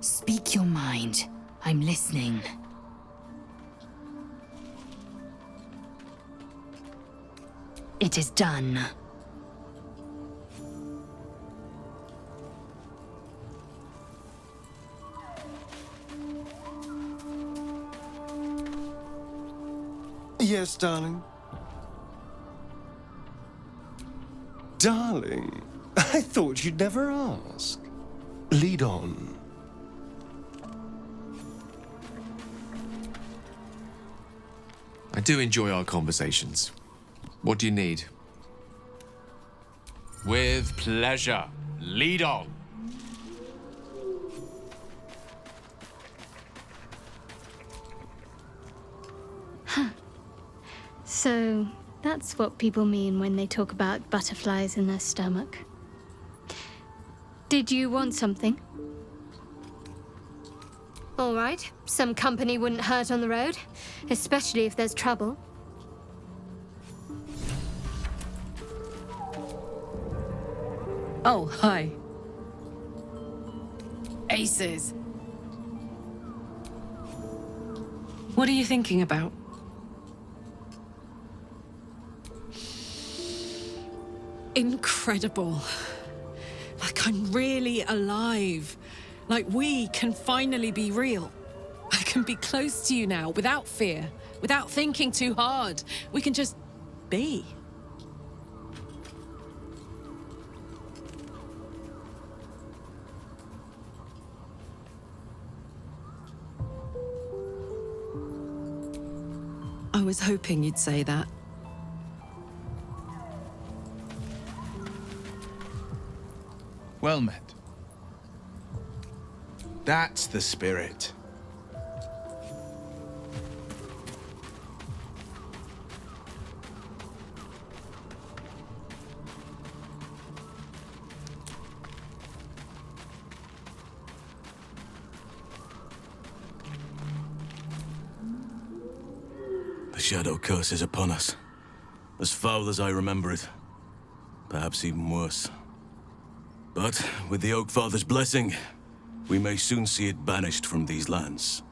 Speak your mind. I'm listening. It is done. Yes, darling. Darling, I thought you'd never ask. Lead on. I do enjoy our conversations. What do you need? With pleasure. Lead on. So, that's what people mean when they talk about butterflies in their stomach. Did you want something? All right, some company wouldn't hurt on the road, especially if there's trouble. Oh, hi. Aces. What are you thinking about? Incredible. Like I'm really alive. Like we can finally be real. I can be close to you now without fear, without thinking too hard. We can just be. I was hoping you'd say that. Well met. That's the spirit. The shadow curse is upon us. As foul as I remember it. Perhaps even worse. But with the Oak Father's blessing, we may soon see it banished from these lands.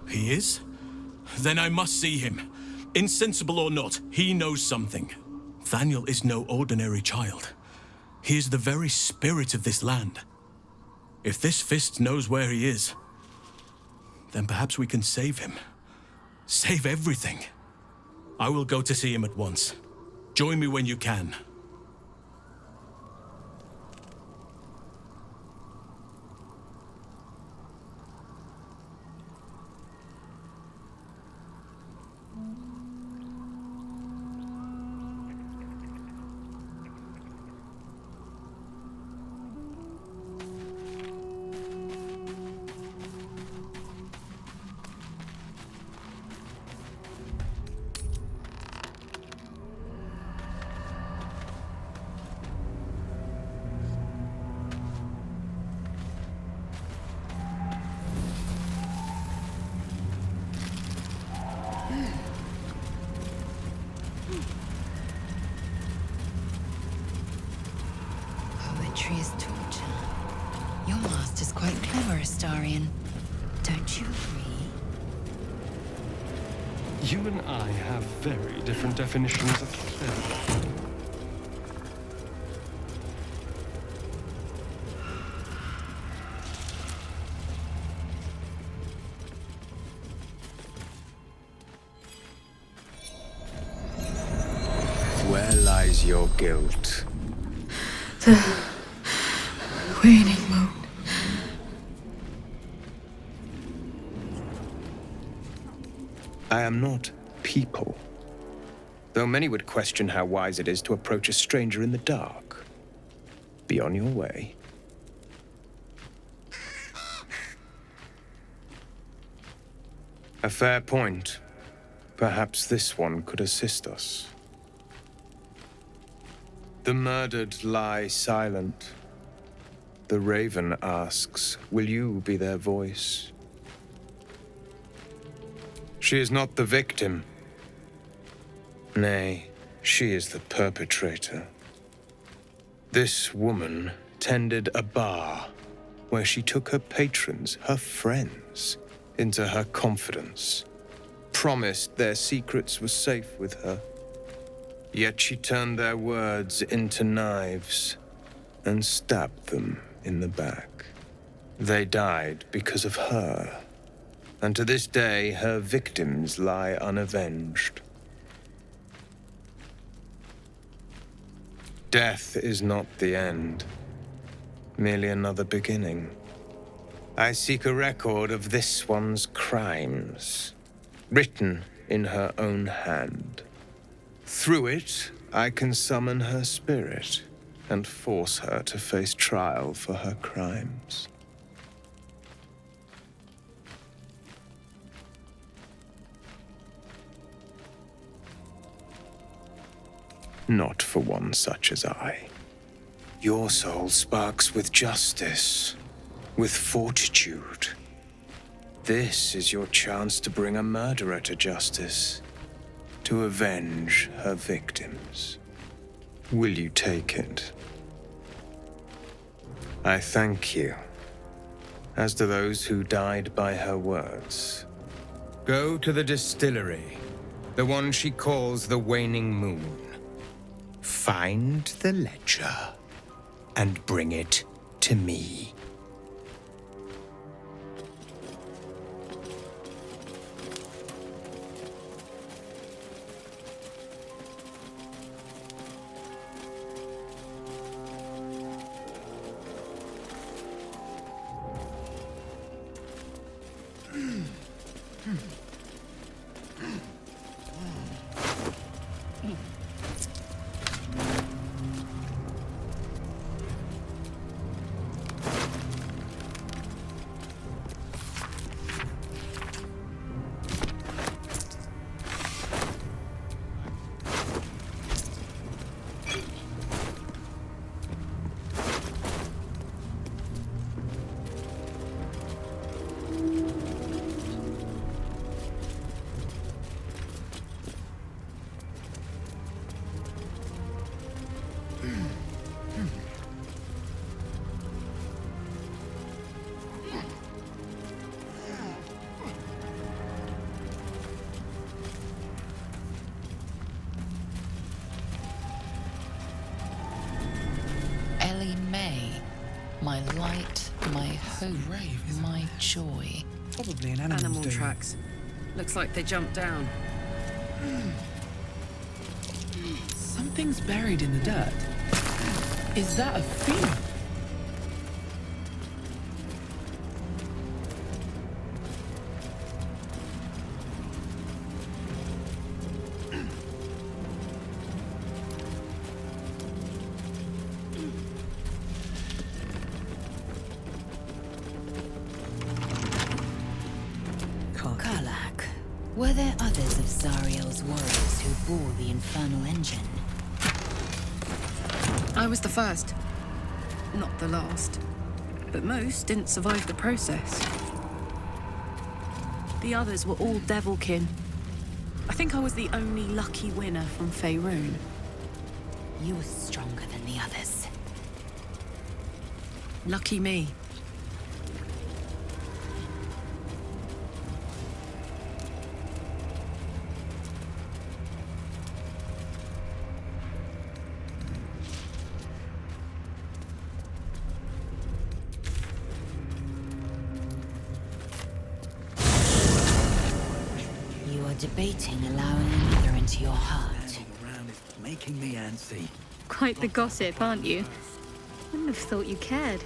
He is? Then I must see him. Insensible or not, he knows something. Thaniel is no ordinary child. He is the very spirit of this land. If this fist knows where he is, then perhaps we can save him. Save everything. I will go to see him at once. Join me when you can. Poetry is torture. Your master's quite clever, Astarion. Don't you agree? You and I have very different definitions of clever. Where lies your guilt? The waning moon. I am not people. Though many would question how wise it is to approach a stranger in the dark. Be on your way. A fair point. Perhaps this one could assist us. The murdered lie silent. The raven asks, will you be their voice? She is not the victim. Nay, she is the perpetrator. This woman tended a bar where she took her patrons, her friends, into her confidence, promised their secrets were safe with her. Yet she turned their words into knives and stabbed them in the back. They died because of her, and to this day her victims lie unavenged. Death is not the end, merely another beginning. I seek a record of this one's crimes, written in her own hand. Through it, I can summon her spirit and force her to face trial for her crimes. Not for one such as I. Your soul sparks with justice, with fortitude. This is your chance to bring a murderer to justice, to avenge her victims. Will you take it? I thank you, as do those who died by her words. Go to the distillery, the one she calls the Waning Moon. Find the ledger and bring it to me. My light, my hope, my joy. Probably an animal tracks. Looks like they jumped down. Something's buried in the dirt. Is that a fiend? Were there others of Zariel's warriors who bore the infernal engine? I was the first. Not the last. But most didn't survive the process. The others were all devilkin. I think I was the only lucky winner from Faerun. You were stronger than the others. Lucky me. Debating allowing another into your heart. Around is making me antsy. Quite the gossip, aren't you? Wouldn't have thought you cared.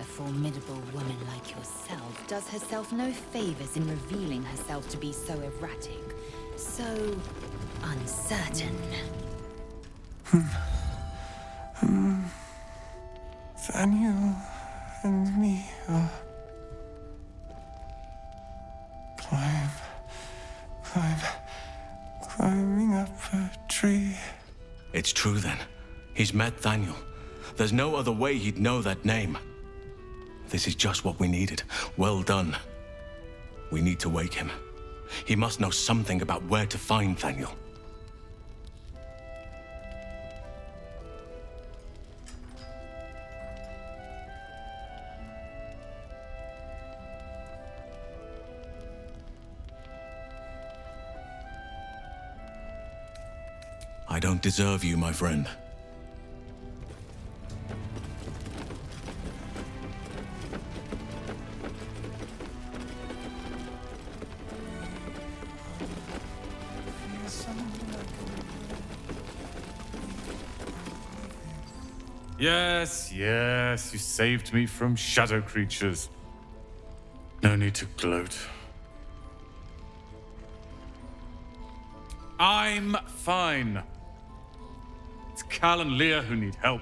A formidable woman like yourself does herself no favors in revealing herself to be so erratic, so uncertain. Daniel and me are climbing up a tree. It's true then. He's met Thaniel. There's no other way he'd know that name. This is just what we needed. Well done. We need to wake him. He must know something about where to find Thaniel. I don't deserve you, my friend. Yes, yes, you saved me from shadow creatures. No need to gloat. I'm fine. It's Cal and Leah who need help.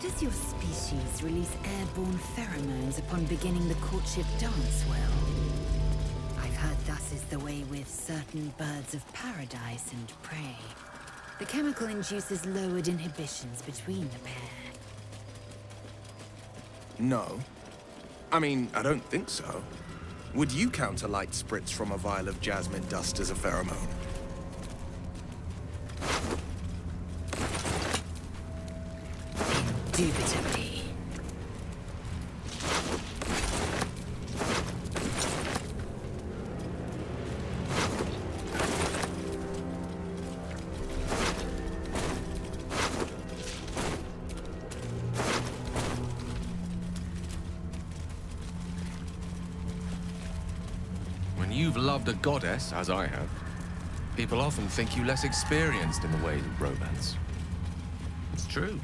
Does your species release airborne pheromones upon beginning the courtship dance well? I've heard thus is the way with certain birds of paradise and prey. The chemical induces lowered inhibitions between the pair. No. I mean, I don't think so. Would you count a light spritz from a vial of jasmine dust as a pheromone? Indubitably. When you've loved a goddess, as I have, people often think you less experienced in the ways of romance. It's true.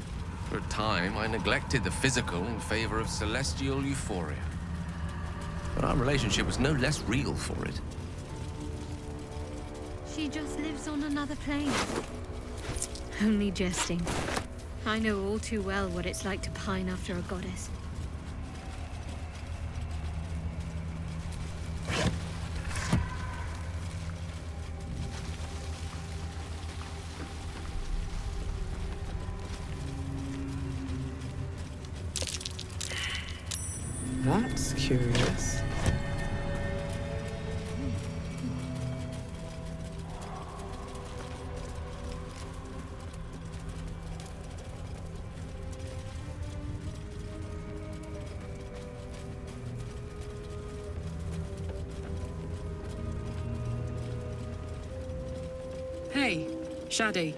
For a time, I neglected the physical in favor of celestial euphoria. But our relationship was no less real for it. She just lives on another plane. Only jesting. I know all too well what it's like to pine after a goddess. That's curious. Hey, Shadi.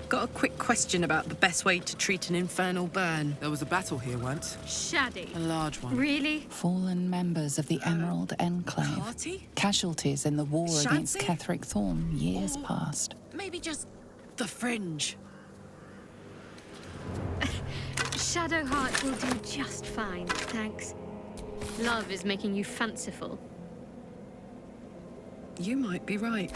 Got a quick question about the best way to treat an infernal burn. There was a battle here once. Shadi. A large one. Really? Fallen members of the Emerald Enclave. Party? Casualties in the war against Shanty? Ketheric Thorn years Or past. Maybe just the fringe. Shadowheart will do just fine, thanks. Love is making you fanciful. You might be right.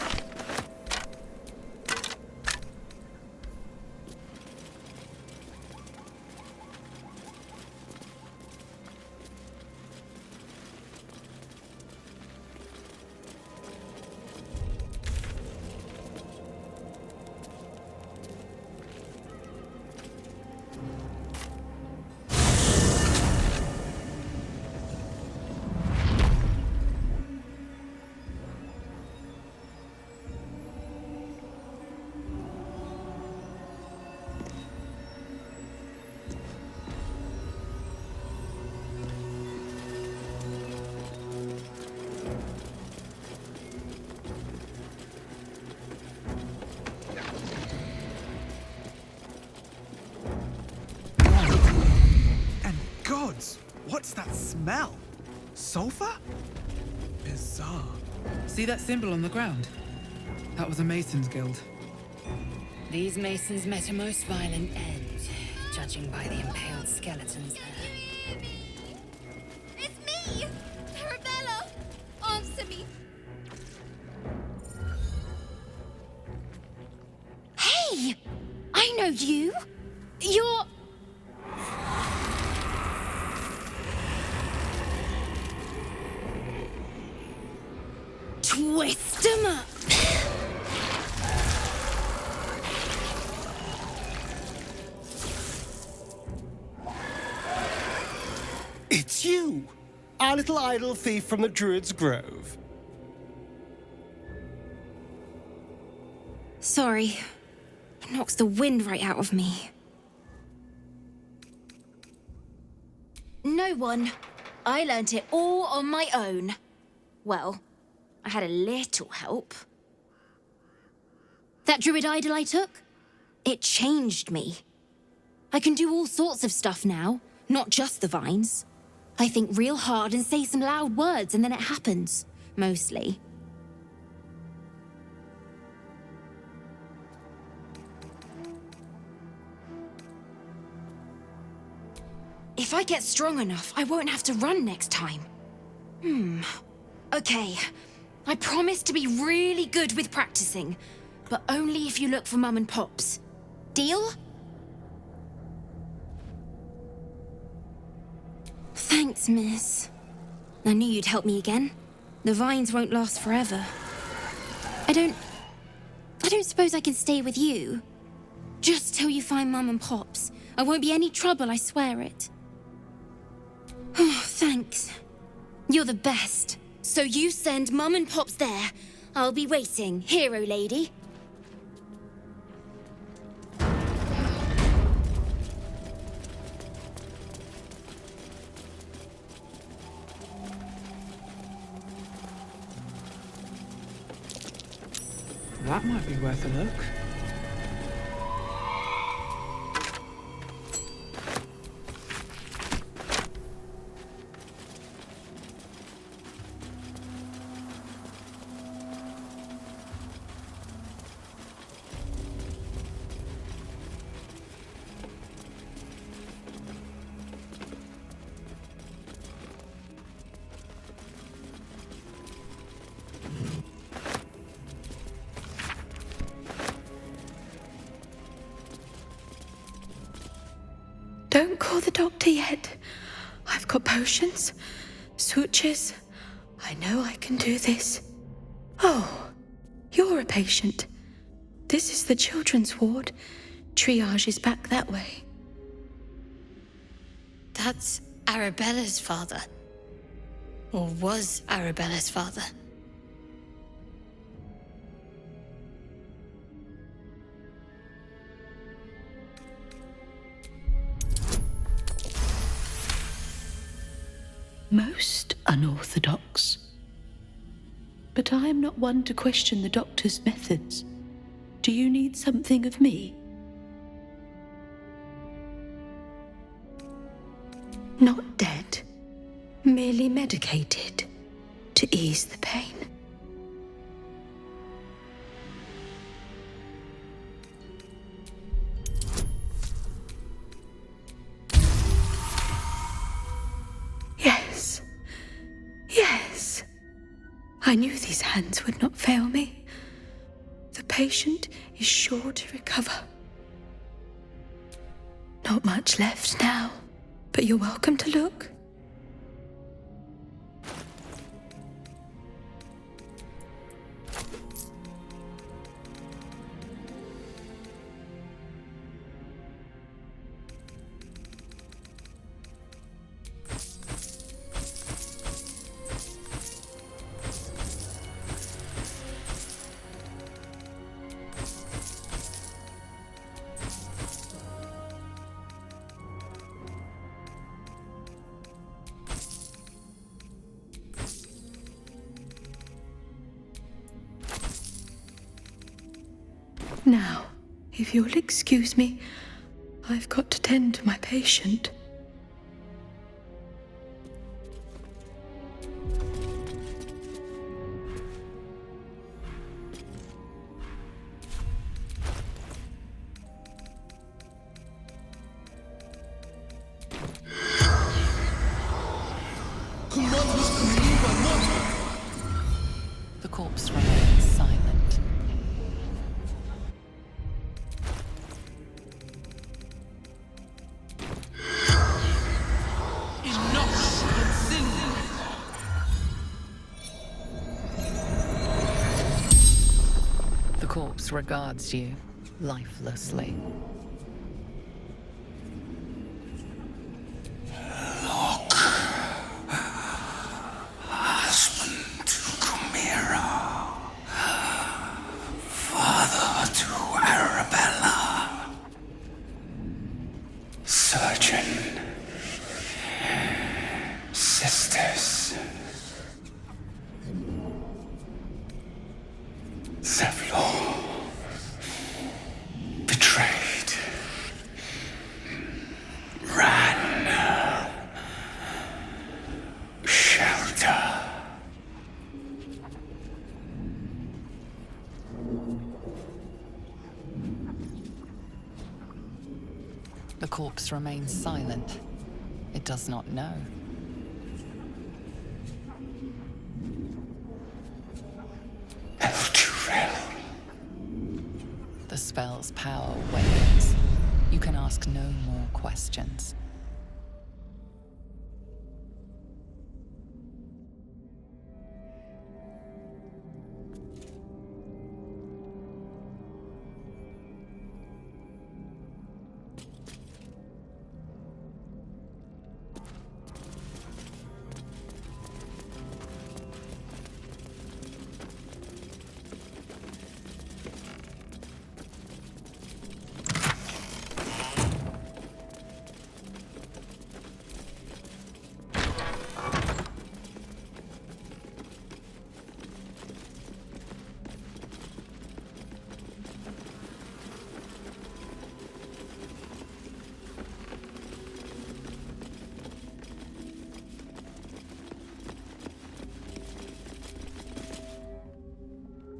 Gods! What's that smell? Sulfur? Bizarre. See that symbol on the ground? That was a Mason's Guild. These masons met a most violent end, judging by the impaled skeletons there. It's me! Arabella! Answer me! Hey! I know you! You're... Twist 'em up! It's you! Our little idol thief from the Druid's Grove. Sorry. It knocks the wind right out of me. No one. I learnt it all on my own. Well, I had a little help. That druid idol I took? It changed me. I can do all sorts of stuff now, not just the vines. I think real hard and say some loud words and then it happens. Mostly. If I get strong enough, I won't have to run next time. Okay. I promise to be really good with practicing, but only if you look for Mum and Pops. Deal? Thanks, miss. I knew you'd help me again. The vines won't last forever. I don't suppose I can stay with you. Just till you find Mum and Pops. I won't be any trouble, I swear it. Oh, thanks. You're the best. So you send Mum and Pops there. I'll be waiting, hero lady. That might be worth a look. Don't call the doctor yet. I've got potions, sutures. I know I can do this. Oh, you're a patient. This is the children's ward. Triage is back that way. That's Arabella's father. Or was Arabella's father. Most unorthodox. But I am not one to question the doctor's methods. Do you need something of me? Not dead, merely medicated to ease the pain. Yes, yes. I knew these hands would not fail me. The patient is sure to recover. Not much left now, but you're welcome to look. Now, if you'll excuse me, I've got to tend to my patient. The corpse remains silent. corpse regards you lifelessly. Husband to Chimera. Father to Arabella. Surgeon. Sisters. Zevlor. Betrayed. Ran. Shelter. The corpse remains silent. It does not know. The spell's power wanes. You can ask no more questions.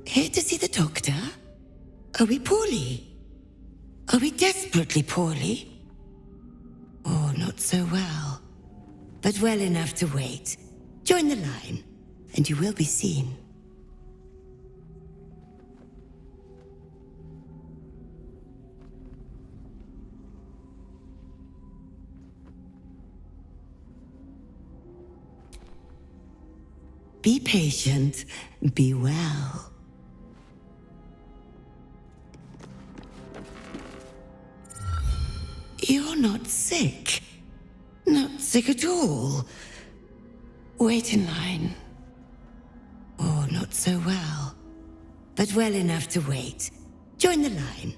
Here to see the doctor? Are we poorly? Are we desperately poorly? Or not so well, but well enough to wait. Join the line, and you will be seen. Be patient, be well. You're not sick. Not sick at all. Wait in line. Or not so well, but well enough to wait. Join the line,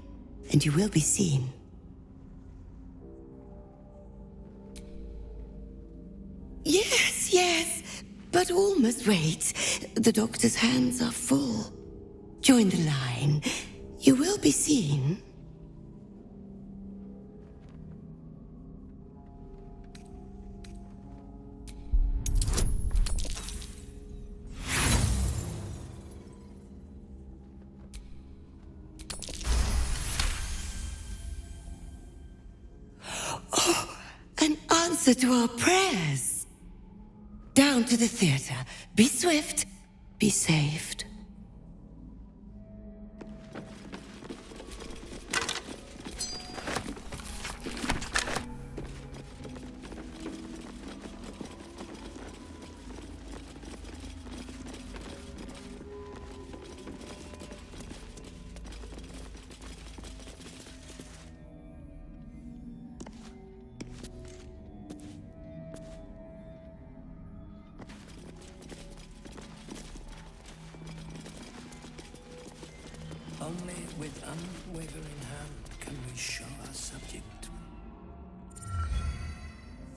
and you will be seen. Yes, yes, but all must wait. The doctor's hands are full. Join the line. You will be seen. Answer to our prayers. Down to the theater. Be swift. Be saved. Only with unwavering hand can we show our subject.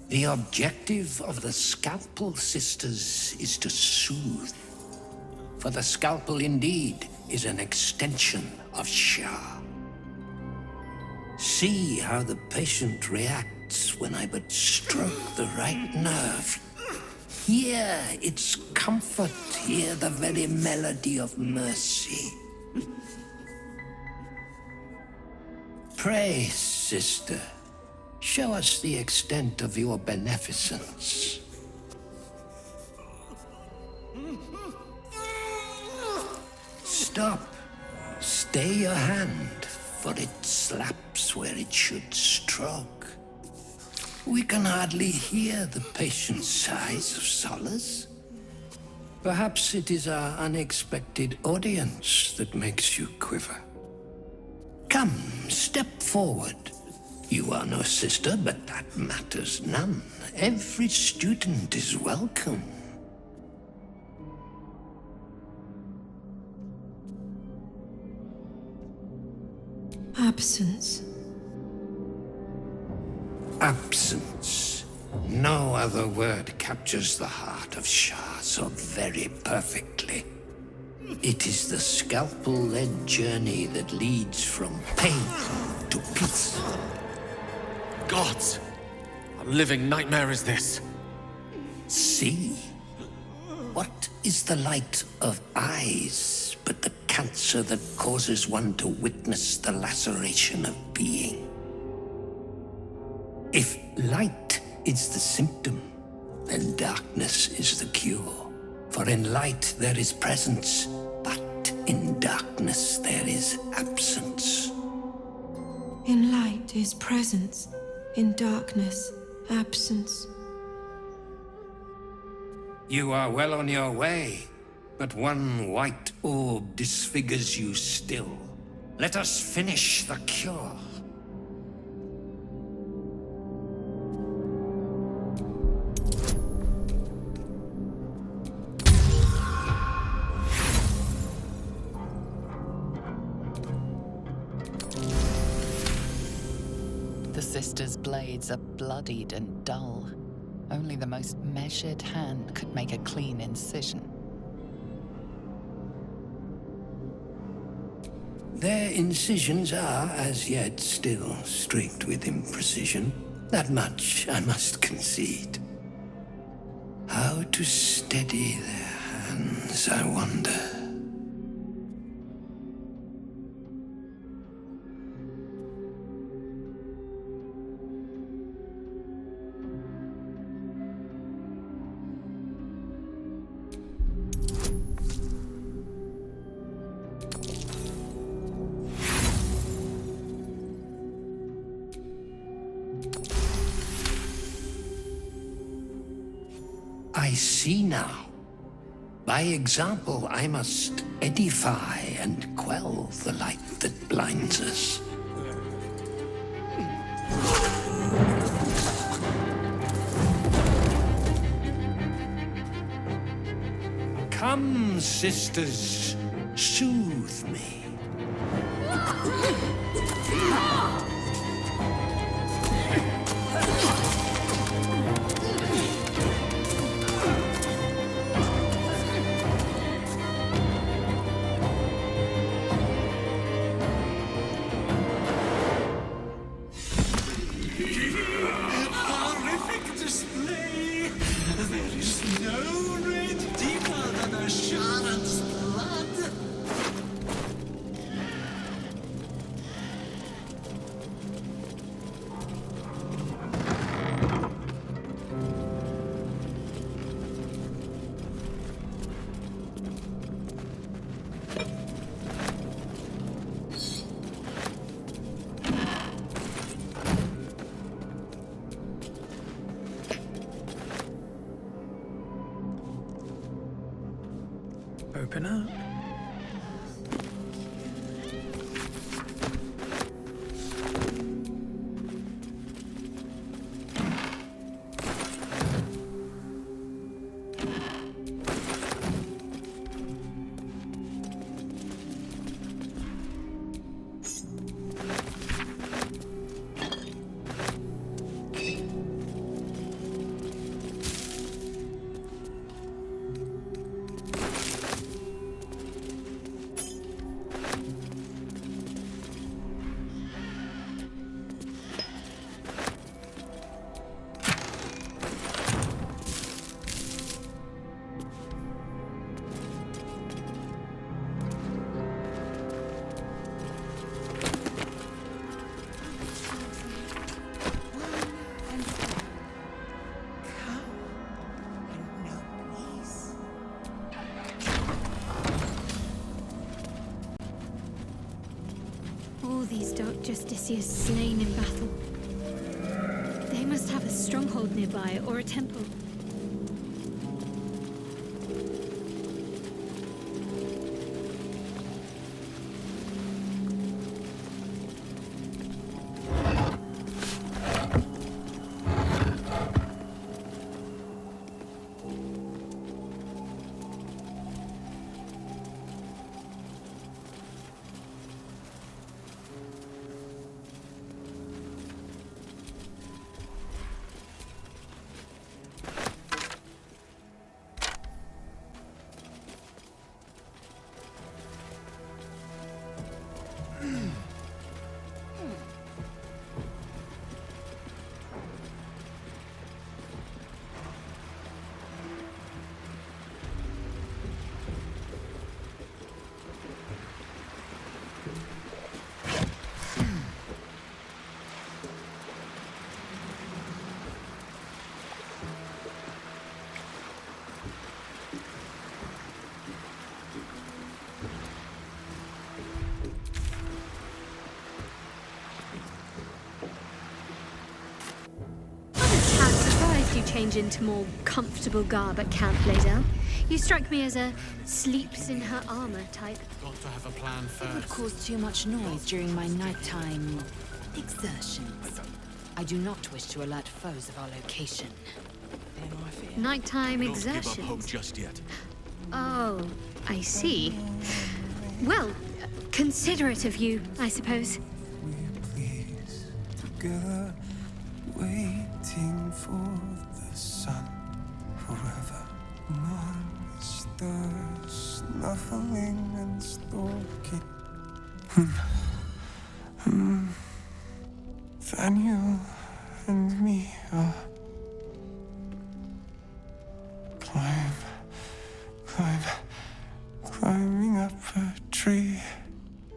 The objective of the Scalpel Sisters is to soothe. For the scalpel indeed is an extension of Shah. See how the patient reacts when I but stroke the right nerve. Hear its comfort, hear the very melody of mercy. Pray, sister, show us the extent of your beneficence. Stop. Stay your hand, for it slaps where it should stroke. We can hardly hear the patient's sighs of solace. Perhaps it is our unexpected audience that makes you quiver. Come, step forward. You are no sister, but that matters none. Every student is welcome. Absence. Absence. No other word captures the heart of Shah so very perfectly. It is the scalpel-led journey that leads from pain to peace. Gods! A living nightmare is this. See? What is the light of eyes but the cancer that causes one to witness the laceration of being? If light is the symptom, then darkness is the cure. For in light there is presence, but in darkness there is absence. In light is presence, in darkness, absence. You are well on your way, but one white orb disfigures you still. Let us finish the cure. The sisters' blades are bloodied and dull. Only the most measured hand could make a clean incision. Their incisions are, as yet, still streaked with imprecision. That much I must concede. How to steady their hands, I wonder. I see now. By example, I must edify and quell the light that blinds us. Come, sisters, soothe me. Horrific display! There is no red deeper than a Sharon's blood! Open up. All these Dark Justiciars slain in battle. They must have a stronghold nearby or a temple. change into more comfortable garb at Camp Blaisdell. You strike me as a sleeps in her armor type. Got to have a plan It would first. cause too much noise during my nighttime exertions. I do not wish to alert foes of our location. Nighttime Don't give up hope exertions. just yet. Oh, I see. Well, considerate of you, I suppose. Together, waiting for the sun forever. Monsters snuffling and stalking. Daniel and me are climbing up a tree.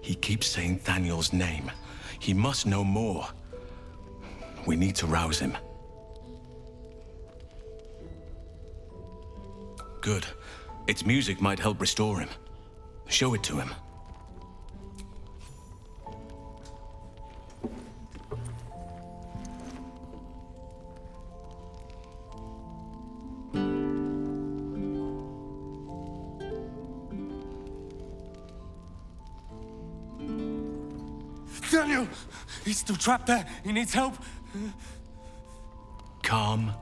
He keeps saying Thaniel's name. He must know more. We need to rouse him. Good. Its music might help restore him. Show it to him. Daniel! He's still trapped there. He needs help. Calm.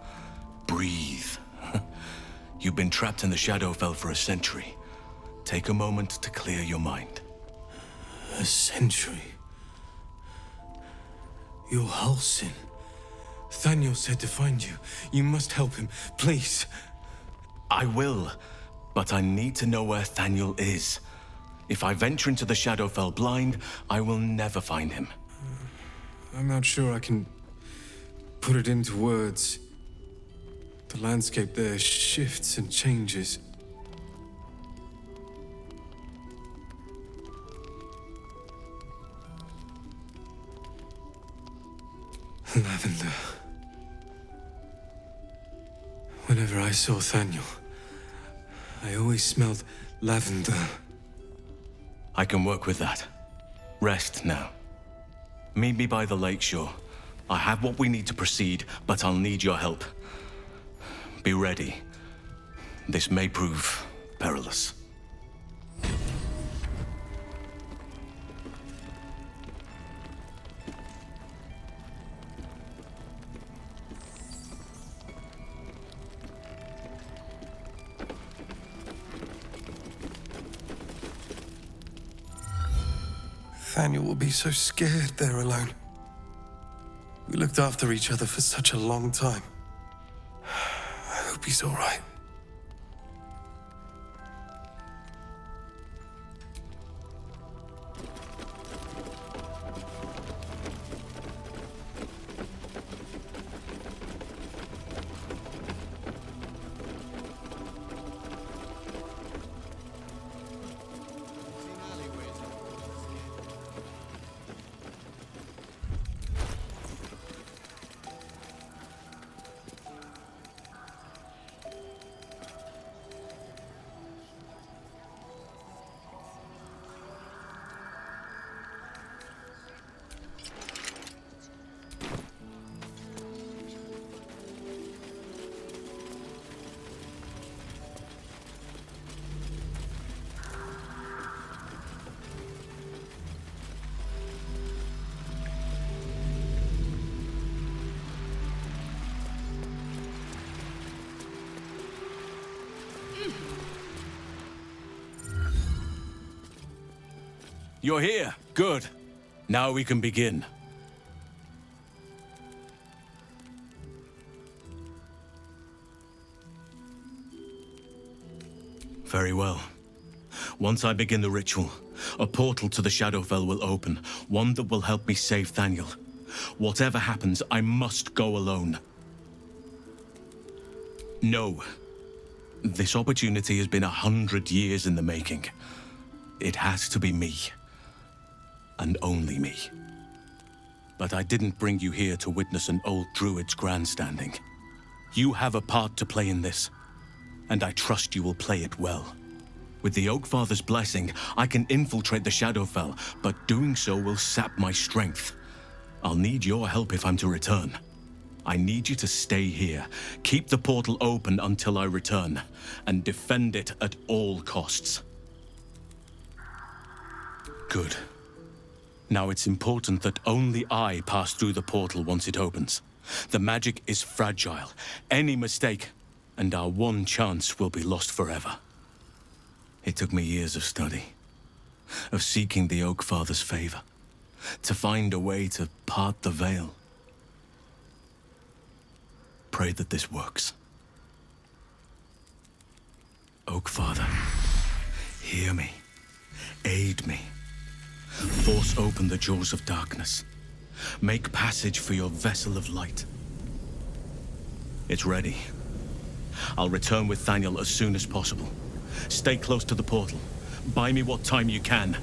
Breathe. You've been trapped in the Shadowfell for a century. Take a moment to clear your mind. A century? You're Halsin. Daniel said to find you. You must help him, please. I will, but I need to know where Thaniel is. If I venture into the Shadowfell blind, I will never find him. I'm not sure I can put it into words. The landscape there shifts and changes. Lavender. Whenever I saw Thaniel, I always smelled lavender. I can work with that. Rest now. Meet me by the lakeshore. I have what we need to proceed, but I'll need your help. Be ready. This may prove perilous. Thaniel will be so scared there alone. We looked after each other for such a long time. I hope he's all right. You're here. Good. Now we can begin. Very well. Once I begin the ritual, a portal to the Shadowfell will open, one that will help me save Thaniel. Whatever happens, I must go alone. No. This opportunity has been 100 years in the making. It has to be me. And only me. But I didn't bring you here to witness an old druid's grandstanding. You have a part to play in this, and I trust you will play it well. With the Oakfather's blessing, I can infiltrate the Shadowfell, but doing so will sap my strength. I'll need your help if I'm to return. I need you to stay here. Keep the portal open until I return, and defend it at all costs. Good. Now it's important that only I pass through the portal once it opens. The magic is fragile. Any mistake, and our one chance will be lost forever. It took me years of study, of seeking the Oak Father's favor, to find a way to part the veil. Pray that this works. Oak Father, hear me. Aid me. Force open the jaws of darkness. Make passage for your vessel of light. It's ready. I'll return with Thaniel as soon as possible. Stay close to the portal. Buy me what time you can.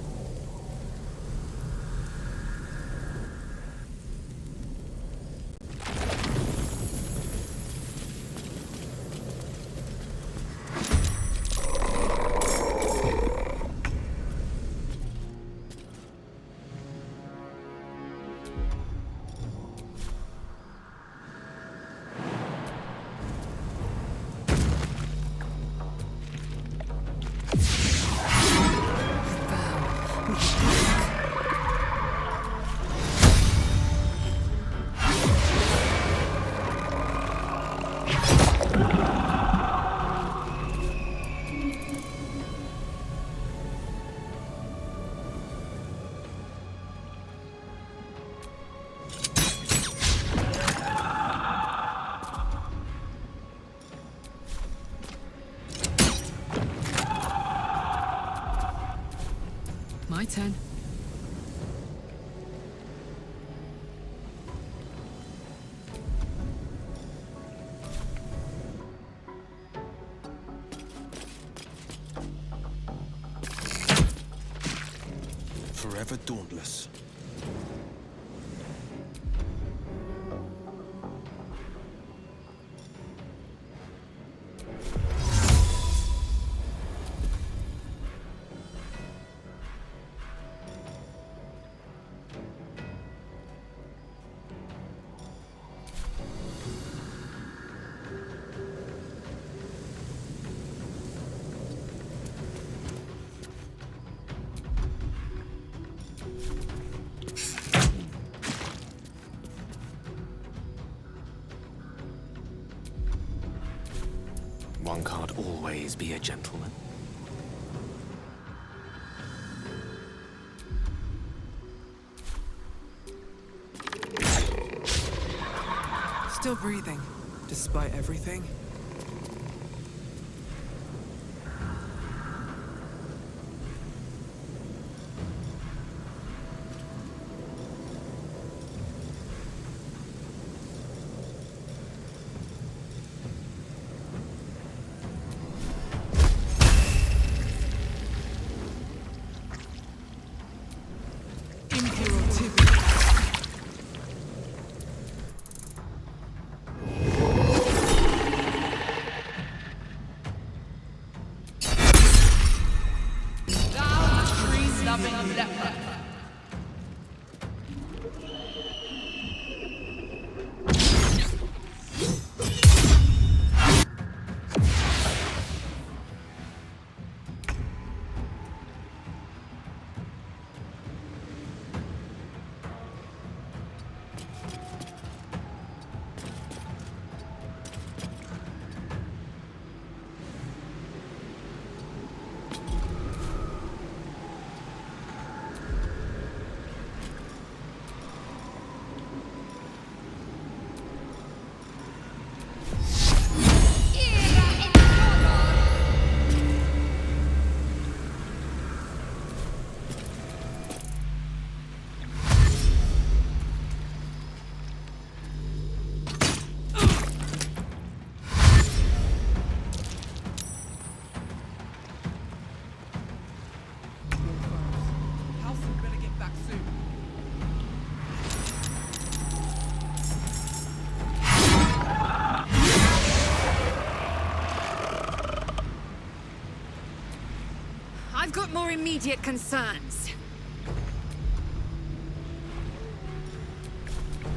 My turn. Forever dauntless. One can't always be a gentleman. Still breathing, despite everything. I've got more immediate concerns.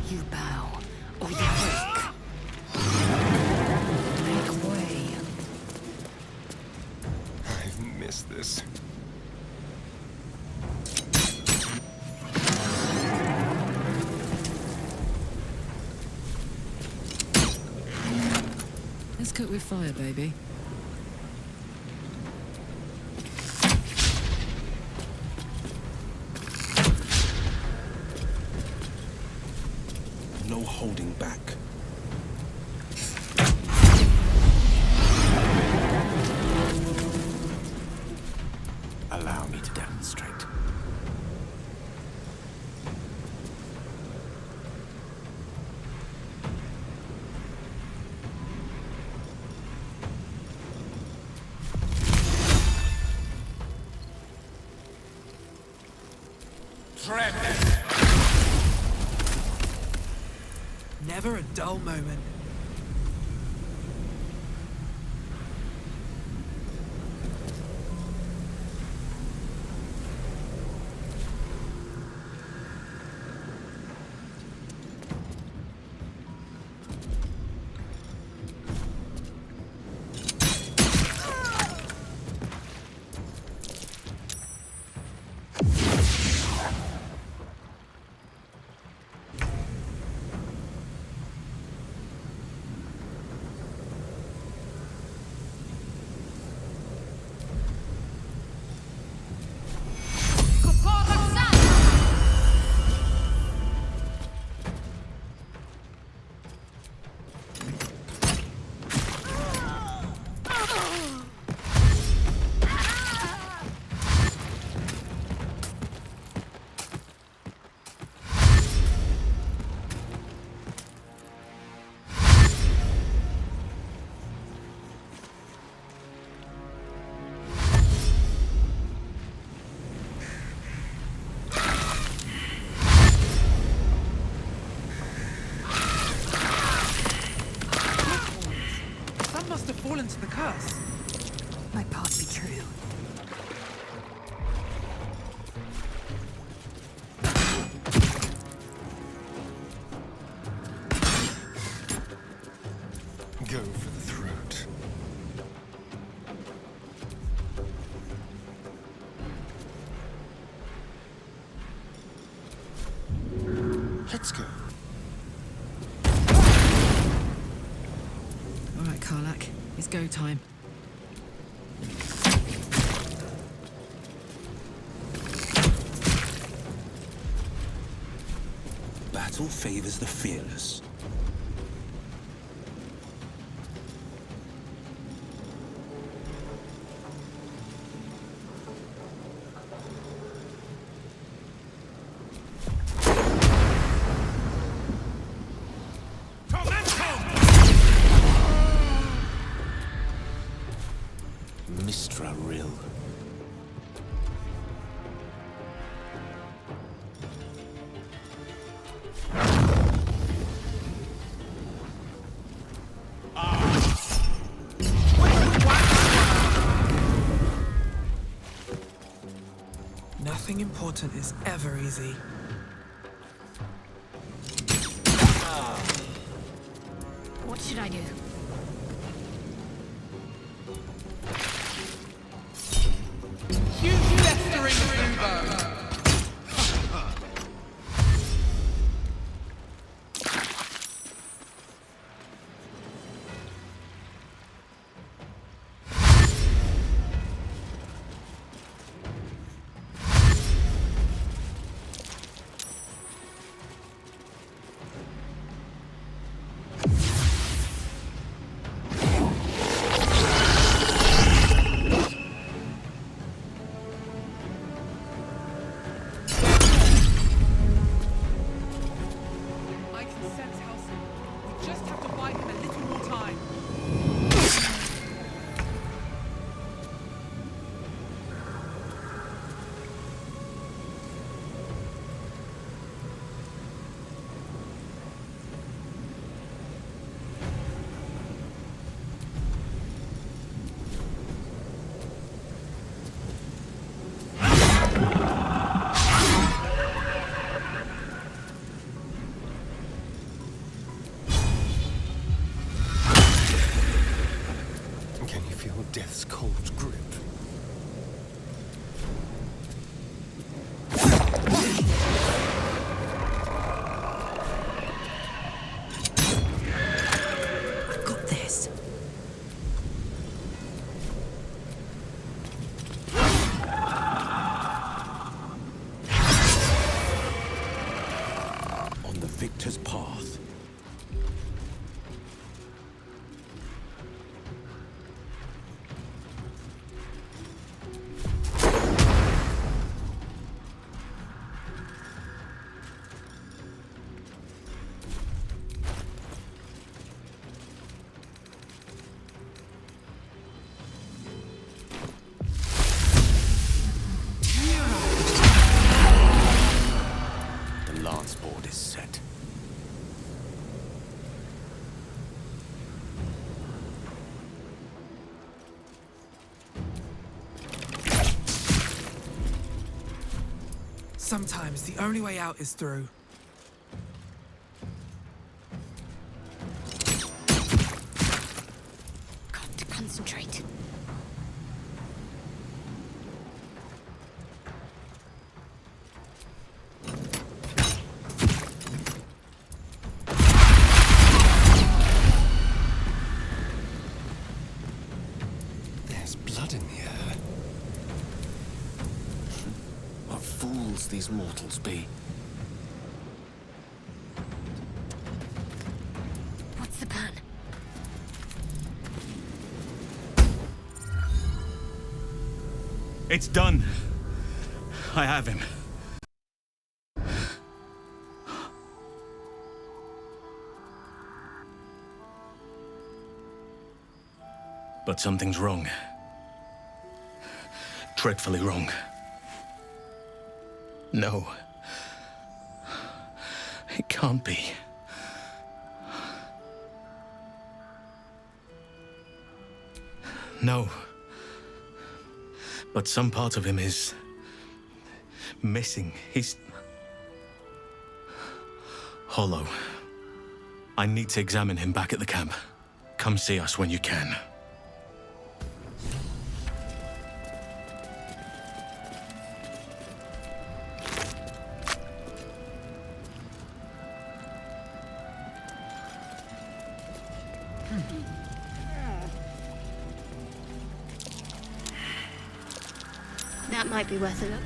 You bow, or you break. Let's cook with fire, baby. No holding back. Allow me to demonstrate. Never a dull moment. Must have fallen to the curse. Might partly true. Go for the throat. Let's go. All right, Karlak. It's go time. Battle favors the fearless. Mistra Rill. Nothing important is ever easy. What should I do? Doctor's path. The lance board is set. Sometimes the only way out is through. Got to concentrate. There's blood in the air. What fools these mortals be. What's the plan? It's done. I have him. But something's wrong. Dreadfully wrong. No. It can't be. No. But some part of him is missing. He's hollow. I need to examine him back at the camp. Come see us when you can. That might be worth a look.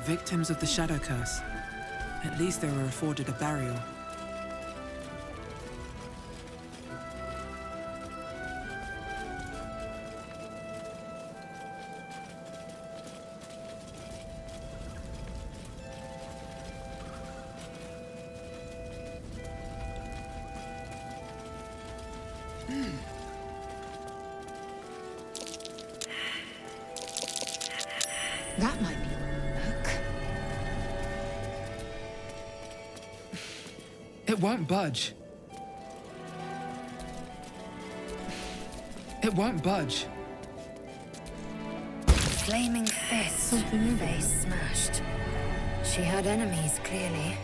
Victims of the Shadow Curse. At least they were afforded a burial. That might be. It won't budge. It won't budge. Flaming fist, face smashed. She had enemies, clearly.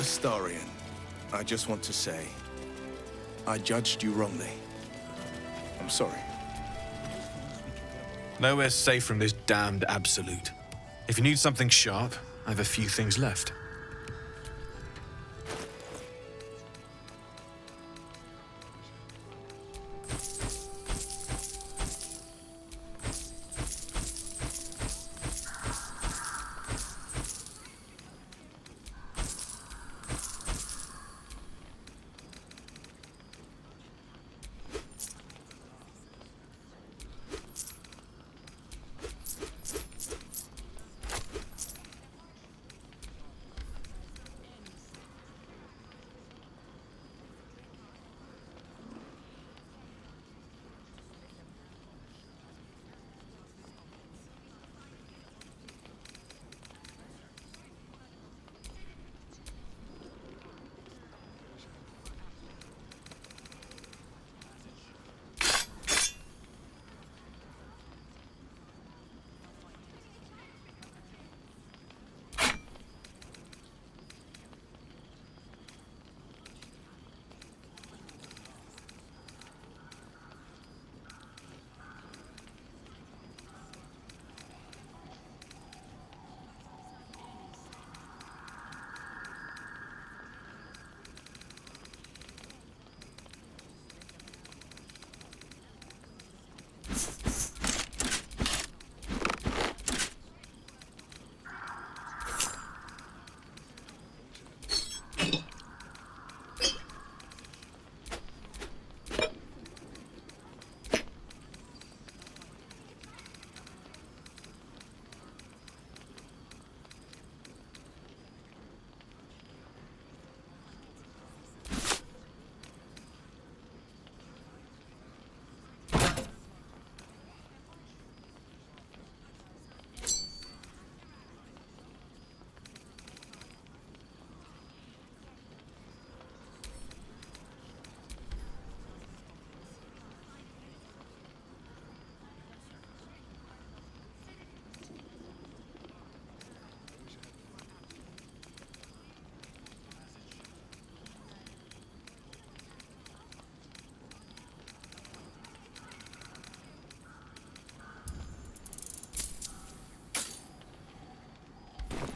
Astarion, I just want to say, I judged you wrongly. I'm sorry. Nowhere's safe from this damned absolute. If you need something sharp, I have a few things left.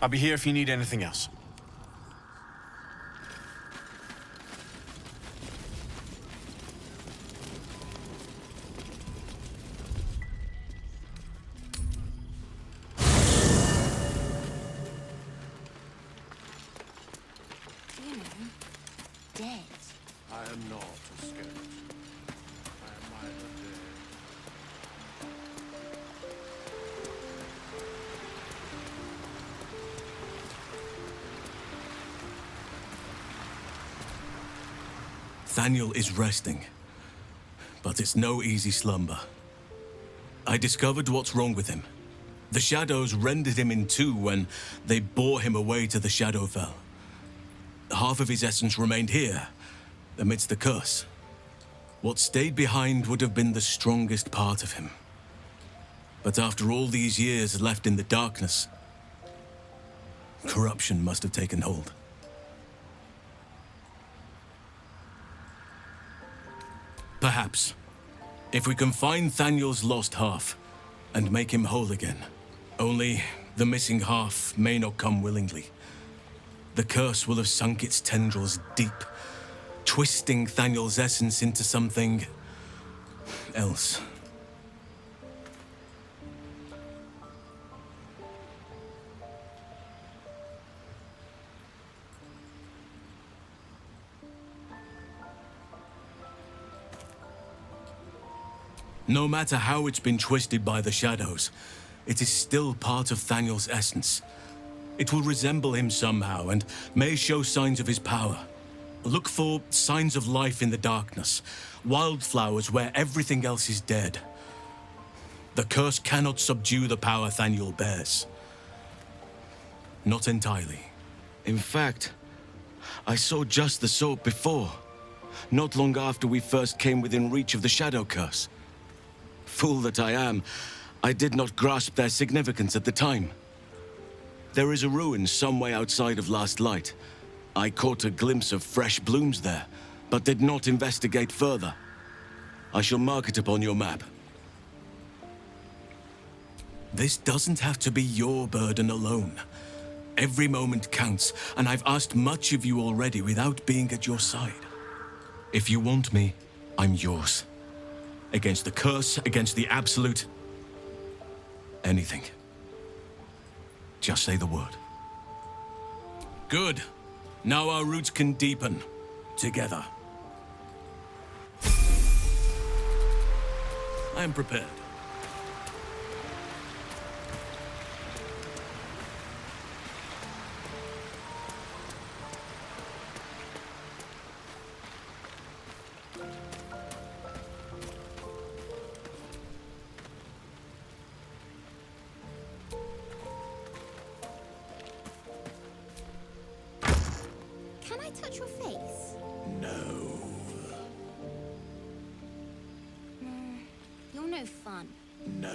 I'll be here if you need anything else. You know, dead. I am not a skeleton. I am neither dead. Thaniel is resting, but it's no easy slumber. I discovered what's wrong with him. The shadows rendered him in two when they bore him away to the Shadowfell. Half of his essence remained here, amidst the curse. What stayed behind would have been the strongest part of him. But after all these years left in the darkness, corruption must have taken hold. Perhaps, if we can find Thaniel's lost half and make him whole again. Only the missing half may not come willingly. The curse will have sunk its tendrils deep, twisting Thaniel's essence into something else. No matter how it's been twisted by the shadows, it is still part of Thaniel's essence. It will resemble him somehow and may show signs of his power. Look for signs of life in the darkness, wildflowers where everything else is dead. The curse cannot subdue the power Thaniel bears. Not entirely. In fact, I saw just the sort before, not long after we first came within reach of the Shadow Curse. Fool that I am, I did not grasp their significance at the time. There is a ruin some way outside of Last Light, I caught a glimpse of fresh blooms there, but did not investigate further. I shall mark it upon your map. This doesn't have to be your burden alone. Every moment counts, and I've asked much of you already without being at your side. If you want me, I'm yours. Against the curse, against the absolute. Anything. Just say the word. Good. Now our roots can deepen. Together. I am prepared. Can I touch your face? No. You're no fun. No.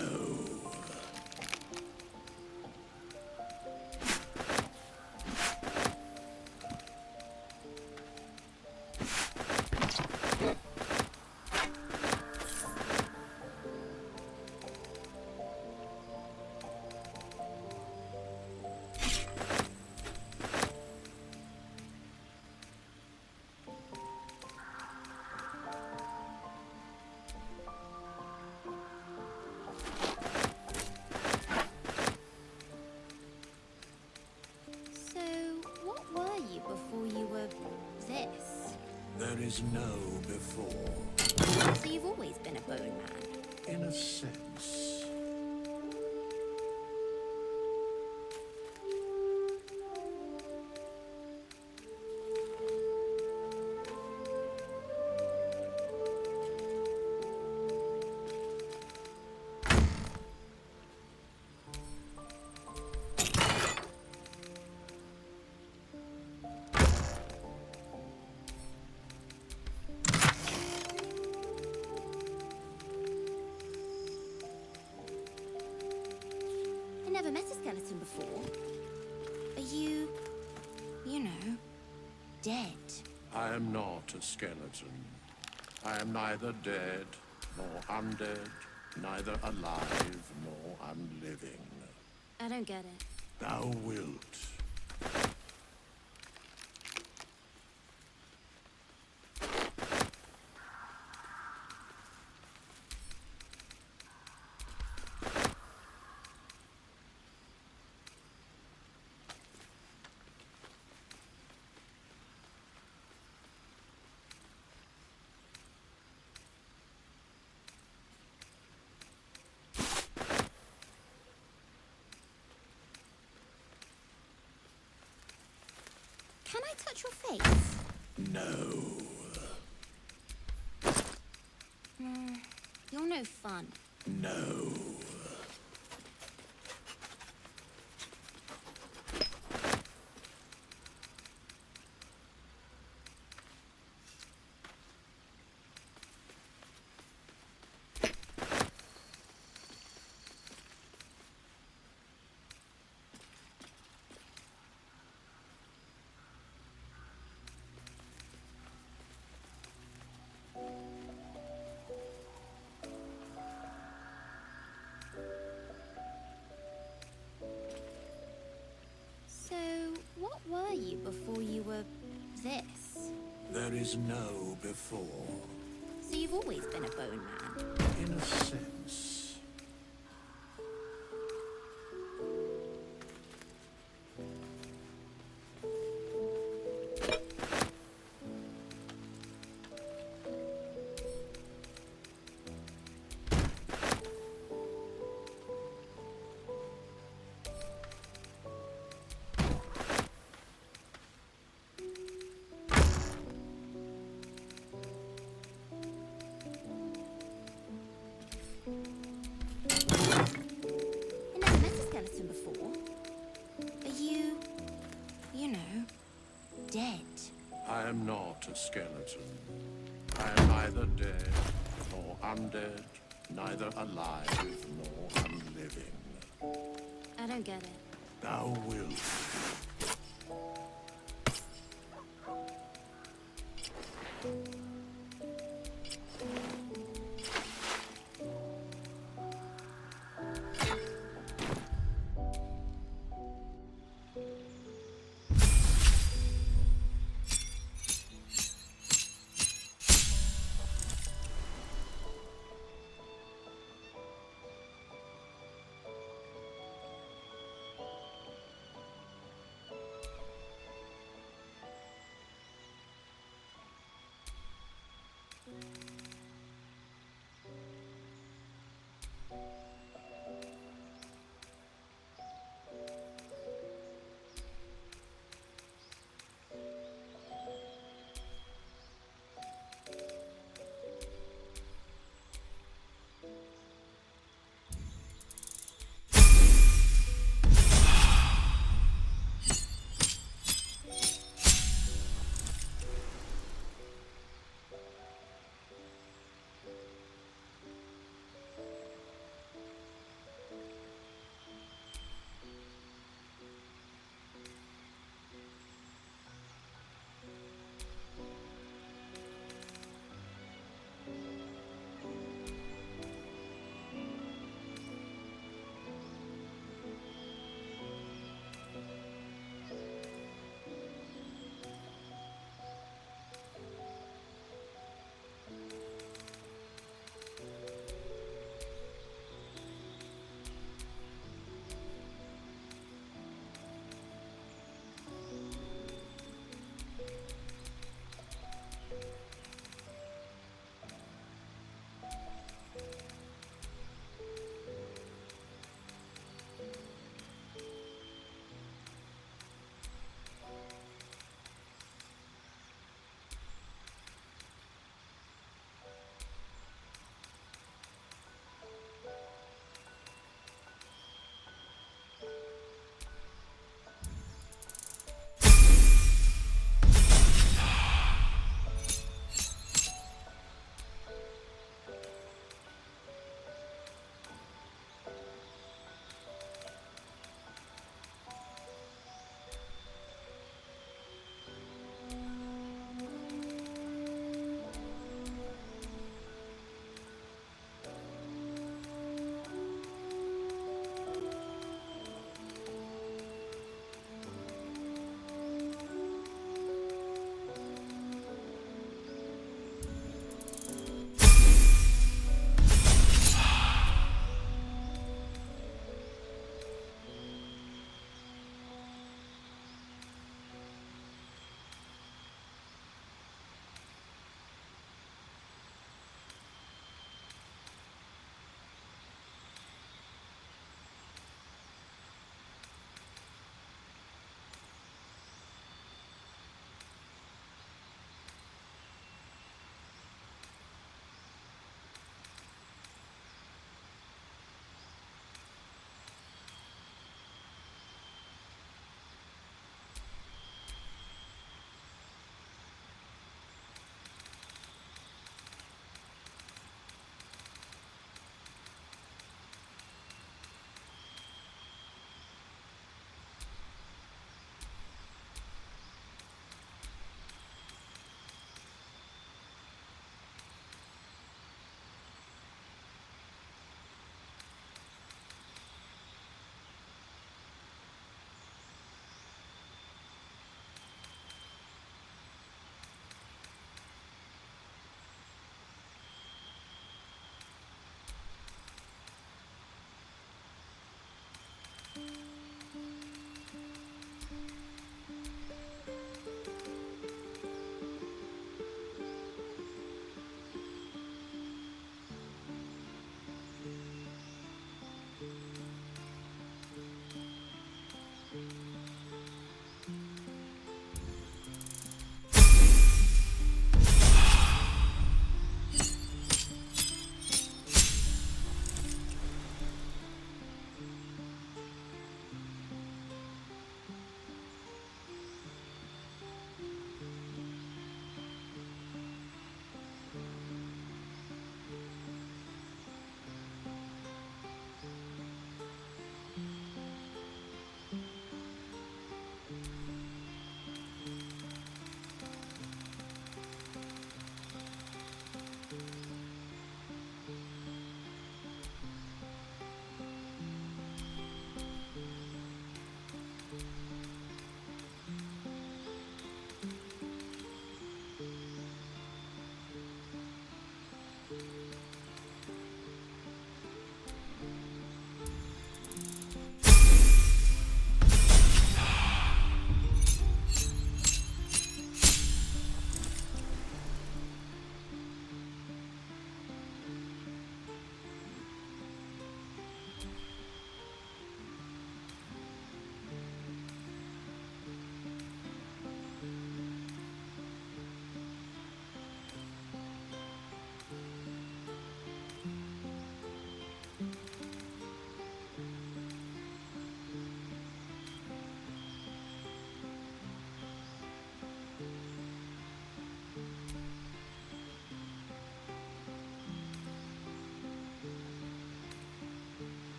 So, what were you before you were this? There is no before. So you've always been a bone man? In a sense. I never met a skeleton before. Are you know, dead? I am not a skeleton. I am neither dead nor undead, neither alive nor unliving. I don't get it. Thou wilt. Can I touch your face? No. You're no fun. No. So, what were you before you were this? There is no before. So you've always been a bone man? In a sense. I never met a skeleton before. Are you know, dead? I am not a skeleton. I am neither dead nor undead, neither alive nor unliving. I don't get it. Thou wilt.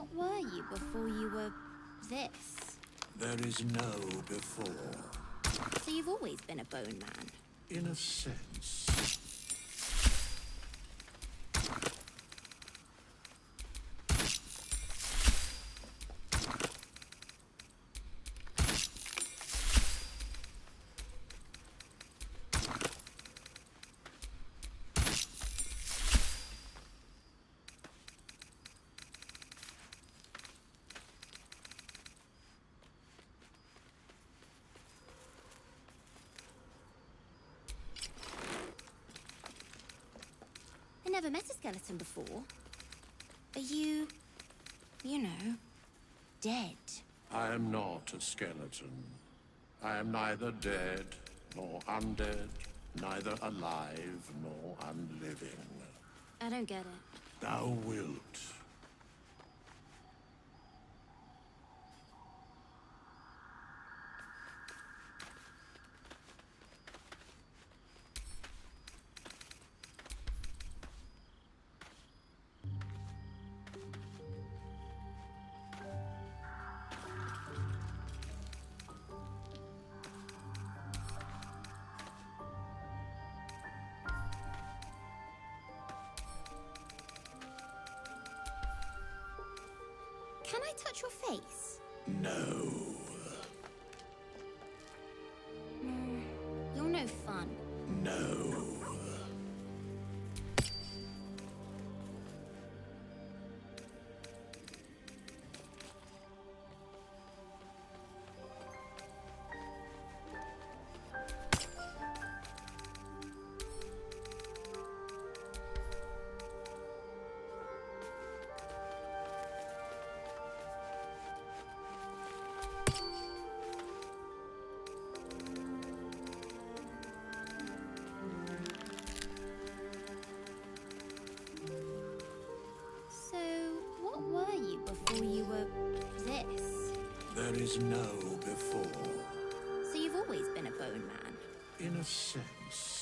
What were you before you were this? There is no before. So you've always been a bone man? In a sense. I never met a skeleton before. Are you know, dead? I am not a skeleton. I am neither dead nor undead, neither alive nor unliving. I don't get it. Thou wilt. Can I touch your face? No. You're no fun. No. So, what were you before you were this? There is no before. So you've always been a bone man? In a sense.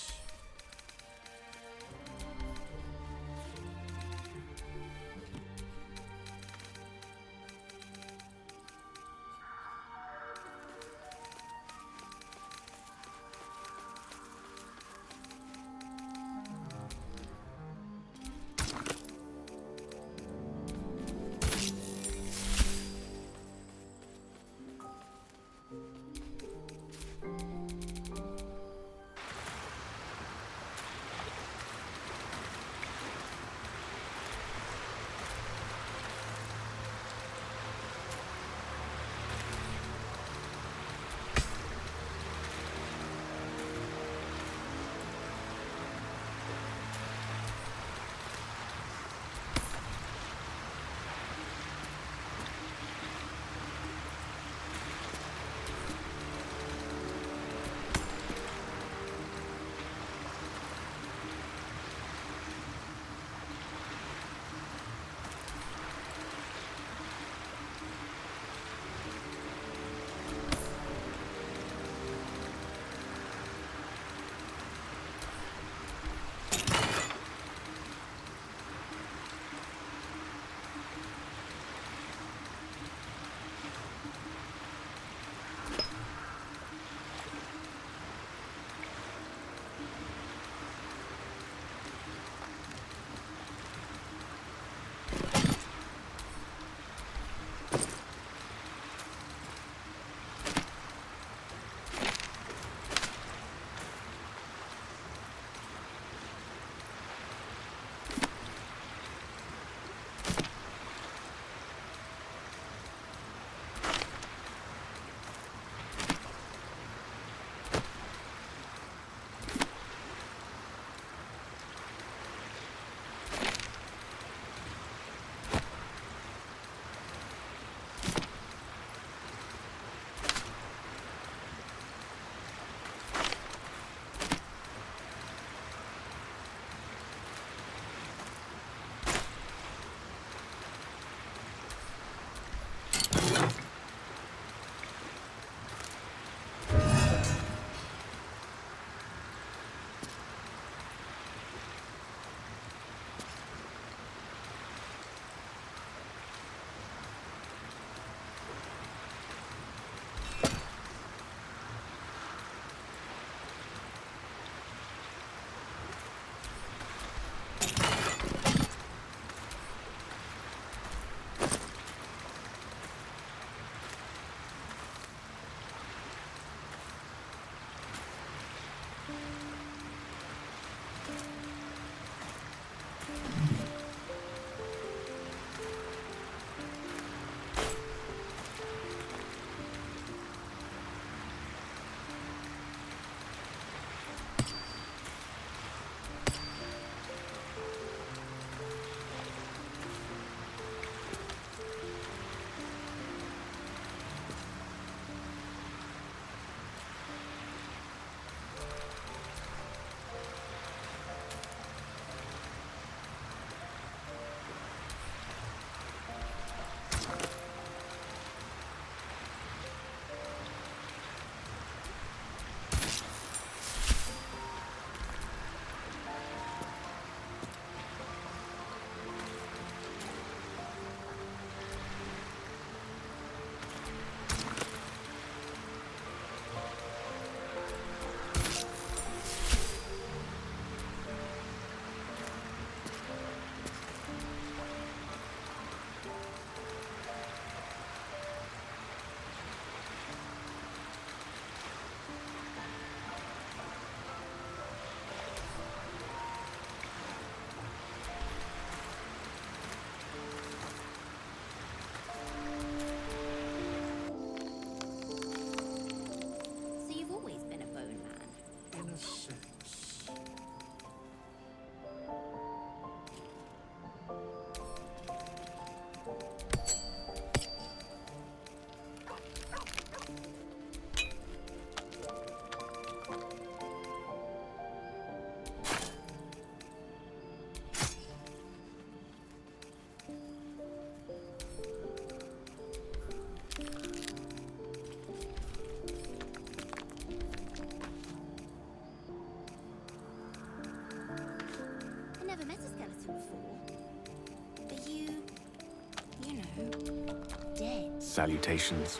Salutations.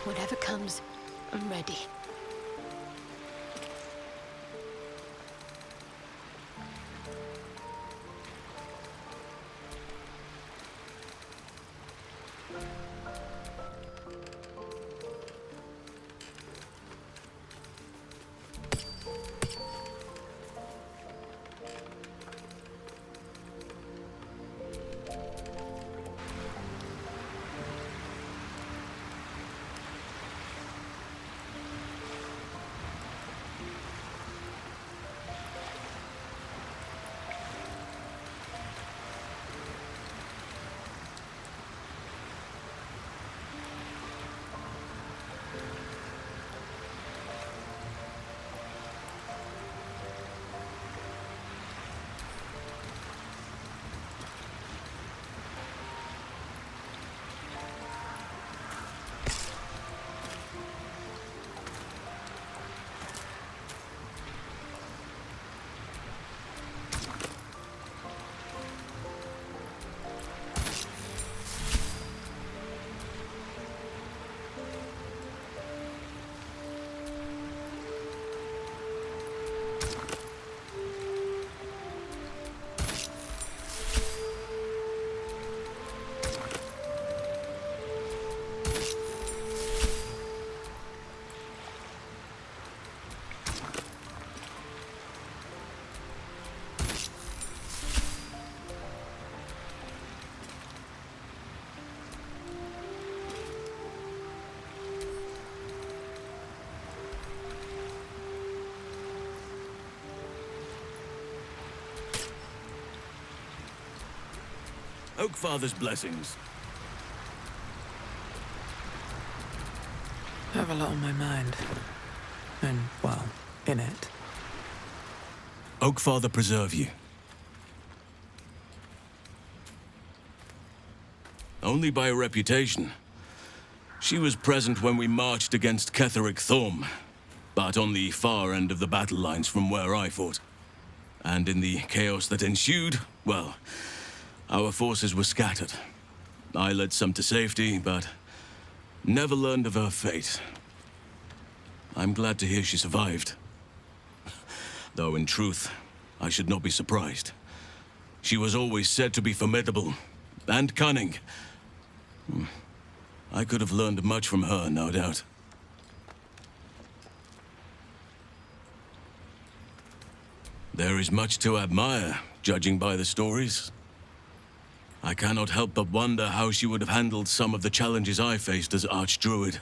Whatever comes, I'm ready. Oakfather's blessings. I have a lot on my mind. And, well, in it. Oakfather preserve you. Only by reputation. She was present when we marched against Ketheric Thorm, but on the far end of the battle lines from where I fought. And in the chaos that ensued, well, our forces were scattered. I led some to safety, but never learned of her fate. I'm glad to hear she survived. Though in truth, I should not be surprised. She was always said to be formidable and cunning. I could have learned much from her, no doubt. There is much to admire, judging by the stories. I cannot help but wonder how she would have handled some of the challenges I faced as Archdruid.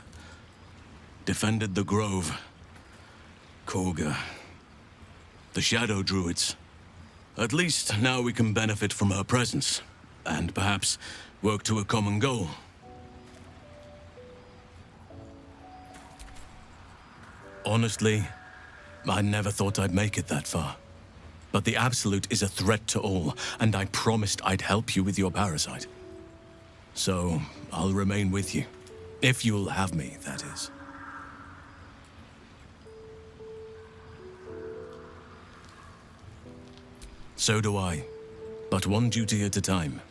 Defended the Grove, Korga, the Shadow Druids. At least now we can benefit from her presence, and perhaps work to a common goal. Honestly, I never thought I'd make it that far. But the Absolute is a threat to all, and I promised I'd help you with your parasite. So, I'll remain with you. If you'll have me, that is. So do I. But one duty at a time.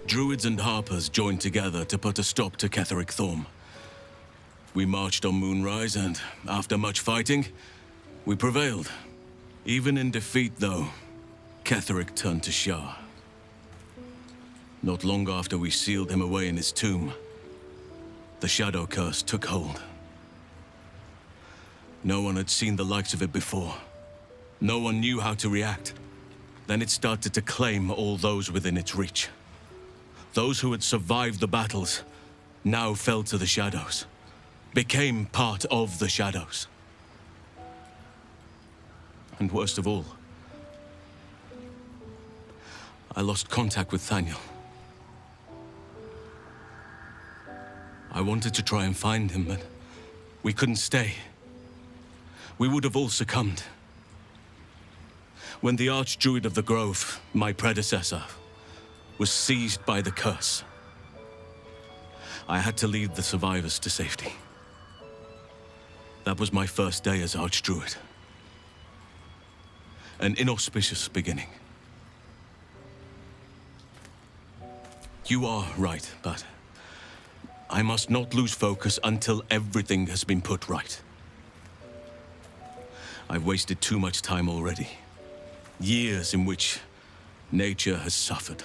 Druids and Harpers joined together to put a stop to Ketheric Thorm. We marched on Moonrise, and after much fighting, we prevailed. Even in defeat, though, Ketheric turned to Shah. Not long after we sealed him away in his tomb, the Shadow Curse took hold. No one had seen the likes of it before. No one knew how to react. Then it started to claim all those within its reach. Those who had survived the battles now fell to the shadows, became part of the shadows. And worst of all, I lost contact with Thaniel. I wanted to try and find him, but We couldn't stay. We would have all succumbed. When the Archdruid of the Grove, my predecessor, was seized by the curse, I had to lead the survivors to safety. That was my first day as Archdruid. An inauspicious beginning. You are right, but I must not lose focus until everything has been put right. I've wasted too much time already. Years in which nature has suffered.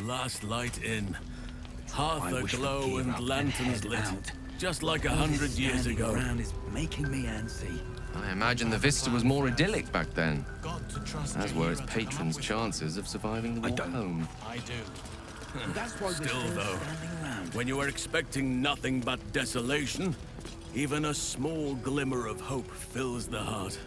Last light in. Hearth aglow and lanterns lit. Just like 100 years ago. Is making me antsy. I imagine the vista was more idyllic back then. As were its patrons' chances of surviving the walk home. I do. That's why still, though, when you are expecting nothing but desolation, even a small glimmer of hope fills the heart.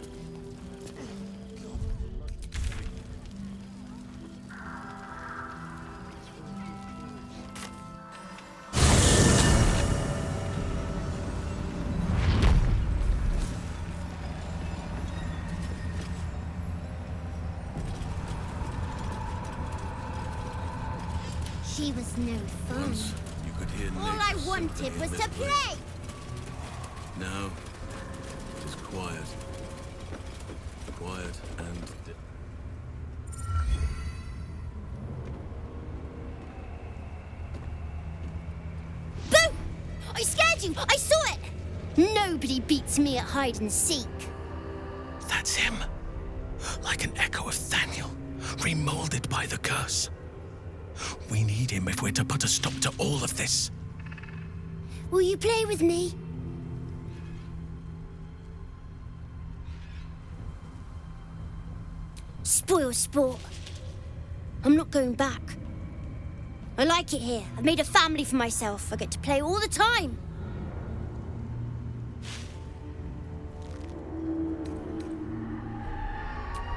She was no fun. You could hear All I wanted was to play! Now, it is quiet. Quiet and... Boo! I scared you! I saw it! Nobody beats me at hide and seek. That's him. Like an echo of Thaniel, remolded by the curse. We need him if we're to put a stop to all of this. Will you play with me? Spoil sport. I'm not going back. I like it here. I've made a family for myself. I get to play all the time.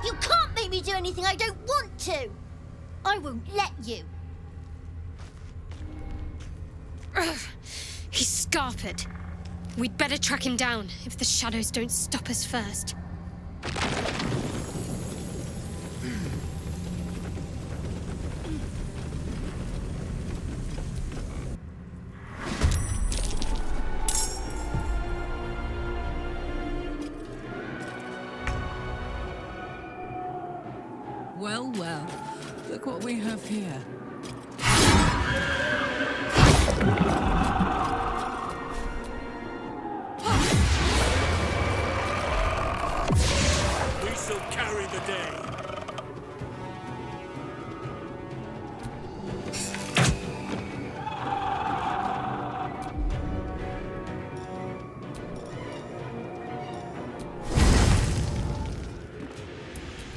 You can't make me do anything I don't want to. I won't let you. He's scarpered. We'd better track him down if the shadows don't stop us first. Well, well. Look what we have here. We shall carry the day.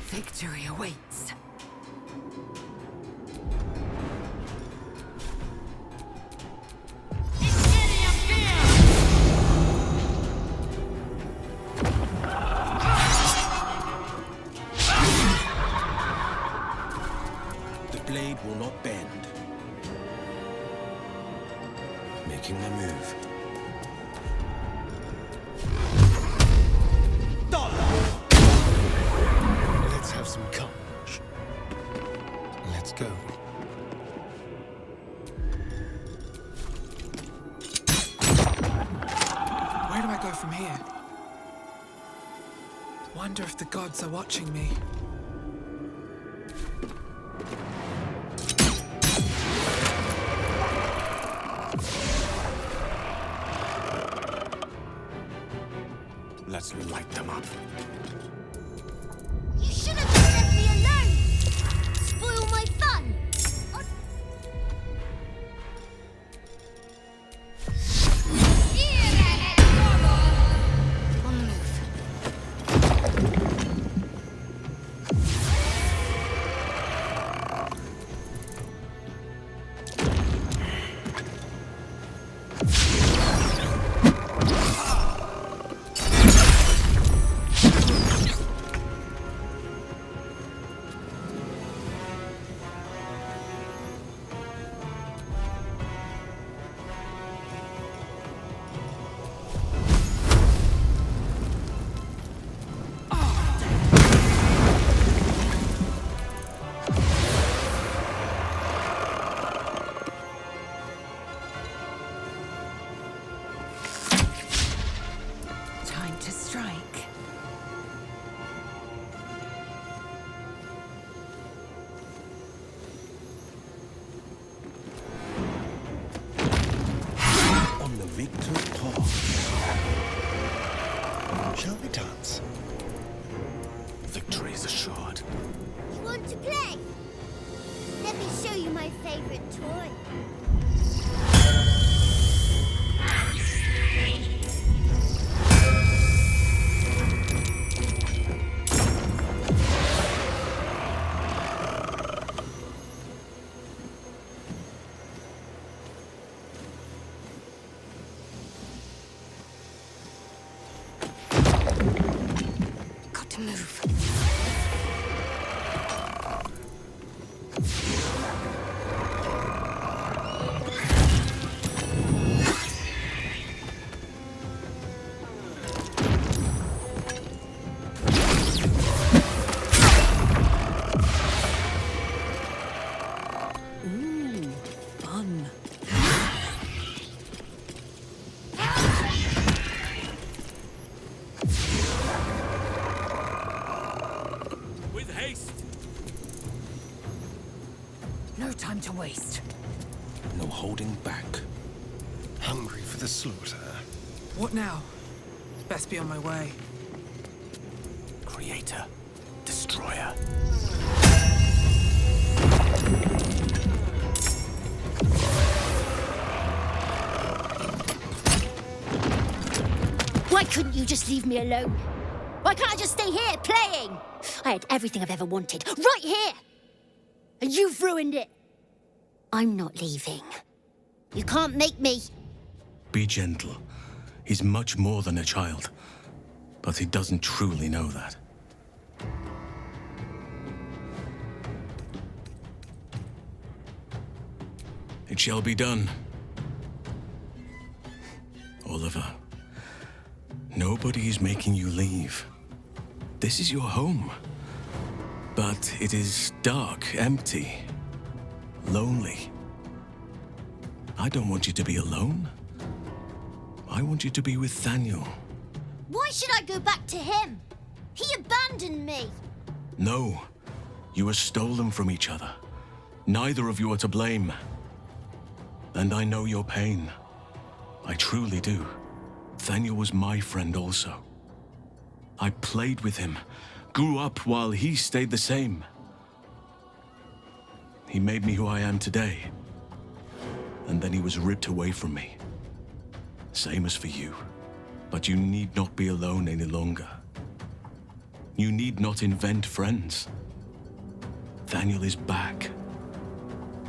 Victory awaits. The blade will not bend. Making my move. Let's have some courage. Let's go. Where do I go from here? Wonder if the gods are watching me. Let's light them up. You should have just left me alone! Spoil my fun! On the move. to strike. On the victor's path. Shall we dance? Victory is assured. You want to play? Let me show you my favorite toy. Got to move. Ooh, fun. With haste! No time to waste. No holding back. Hungry for the slaughter. What now? Best be on my way. Creator. Destroyer. Why couldn't you just leave me alone? Why can't I just stay here playing? I had everything I've ever wanted, right here! And you've ruined it. I'm not leaving. You can't make me. Be gentle. He's much more than a child. But he doesn't truly know that. It shall be done. Oliver, nobody is making you leave. This is your home. But it is dark, empty, lonely. I don't want you to be alone. I want you to be with Thaniel. Why should I go back to him? He abandoned me. No, you were stolen from each other. Neither of you are to blame. And I know your pain. I truly do. Thaniel was my friend also. I played with him, grew up while he stayed the same. He made me who I am today. And then he was ripped away from me. Same as for you. But you need not be alone any longer. You need not invent friends. Thaniel is back.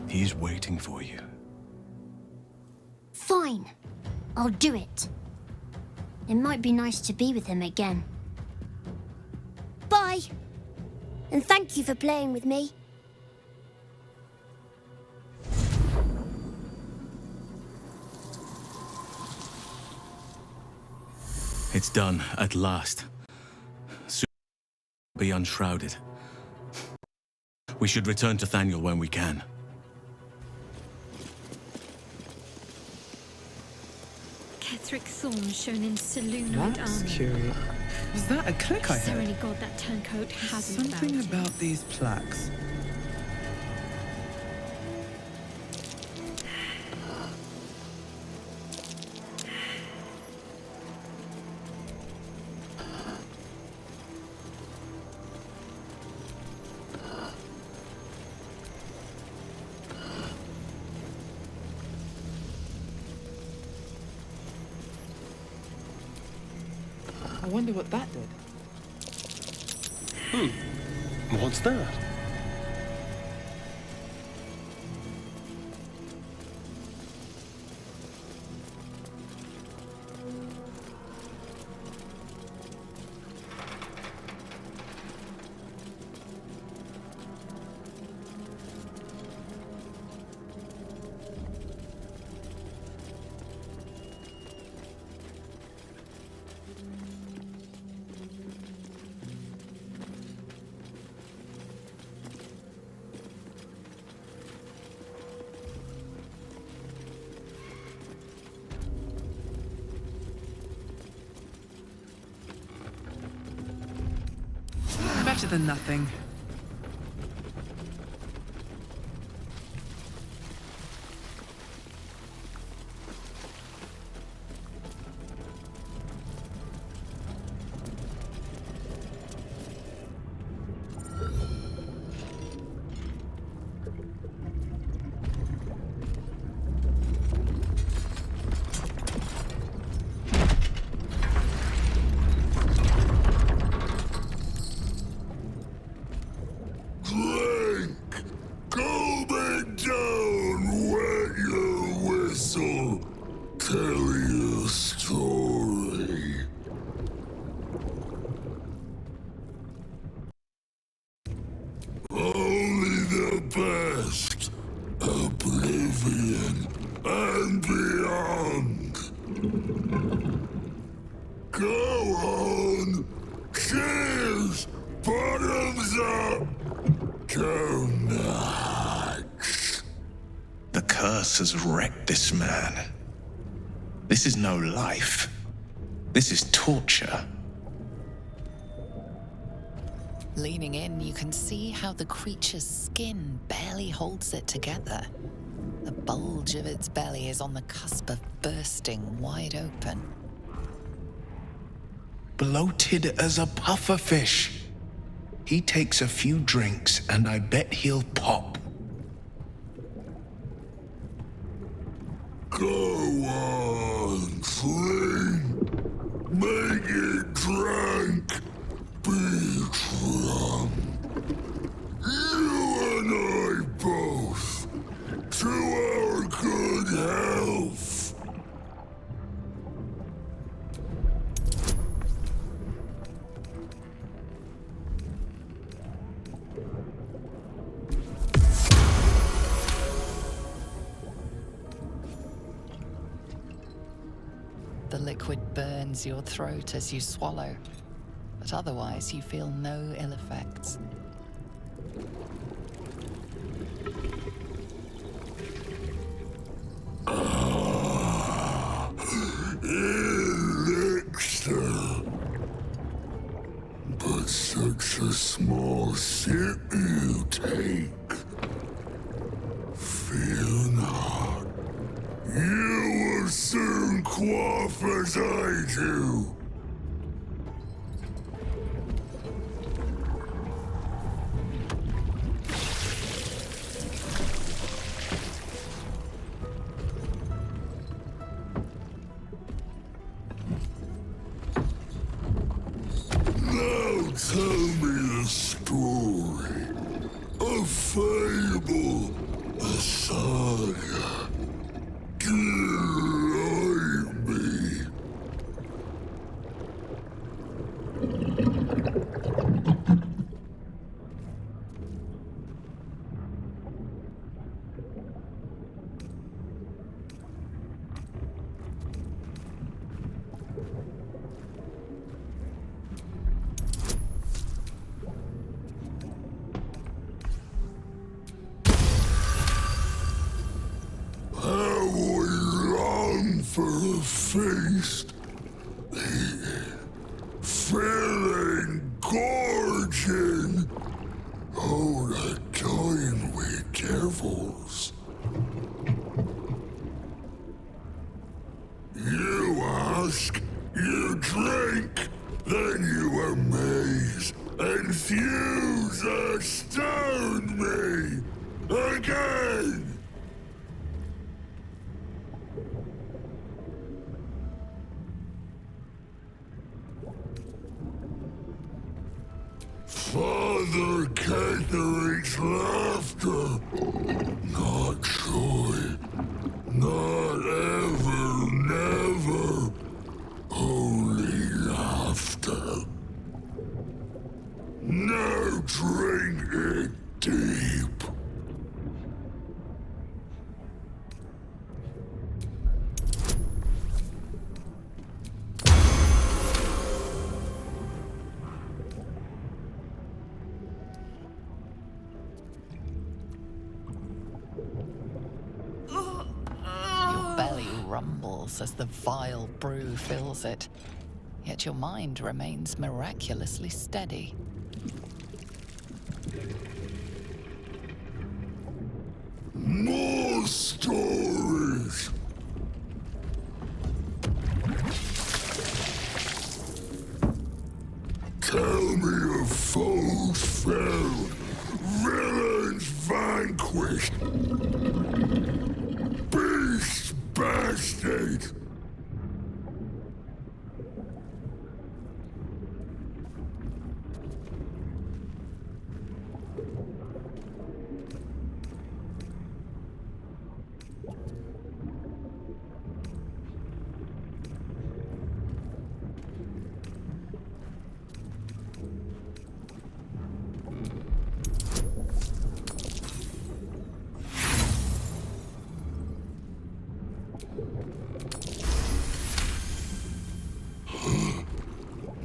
He's waiting for you. Fine. I'll do it. It might be nice to be with him again. Bye. And thank you for playing with me. It's done, at last. Soon be unshrouded. We should return to Thaniel when we can. Ketheric thorn shown in Saloon-eyed That's armor. curious. Was that a click I heard? Ceremony god that turncoat hasn't Something bowed to. about these plaques. I wonder what that did. What's that? better than nothing. Oblivion and beyond. Go on. Cheers. Bottoms up. Go nuts. The curse has wrecked this man. This is no life. This is torture. Leaning in, you can see how the creature's skin barely holds it together. The bulge of its belly is on the cusp of bursting wide open. Bloated as a pufferfish. He takes a few drinks and I bet he'll pop. Go on, drink. Make it drunk. Be drunk. You and I both. To our good health. The liquid burns your throat as you swallow, but otherwise you feel no ill effects. Elixir. But such a small sip you take. Fear not. You will soon quaff as I do. Now tell me a story, a fable, a saga. Delight me. How we long for a feast. Feeling gorging. Oh, the toying with devils. You ask, you drink, then you amaze, infuse, astound me again. Father Catherick's laughter, not joy, not ever, never, only laughter. Now drink it deep. Your belly rumbles as the vile brew fills it, yet your mind remains miraculously steady. More stories! Tell me of foes found, villains vanquished, beasts bastard.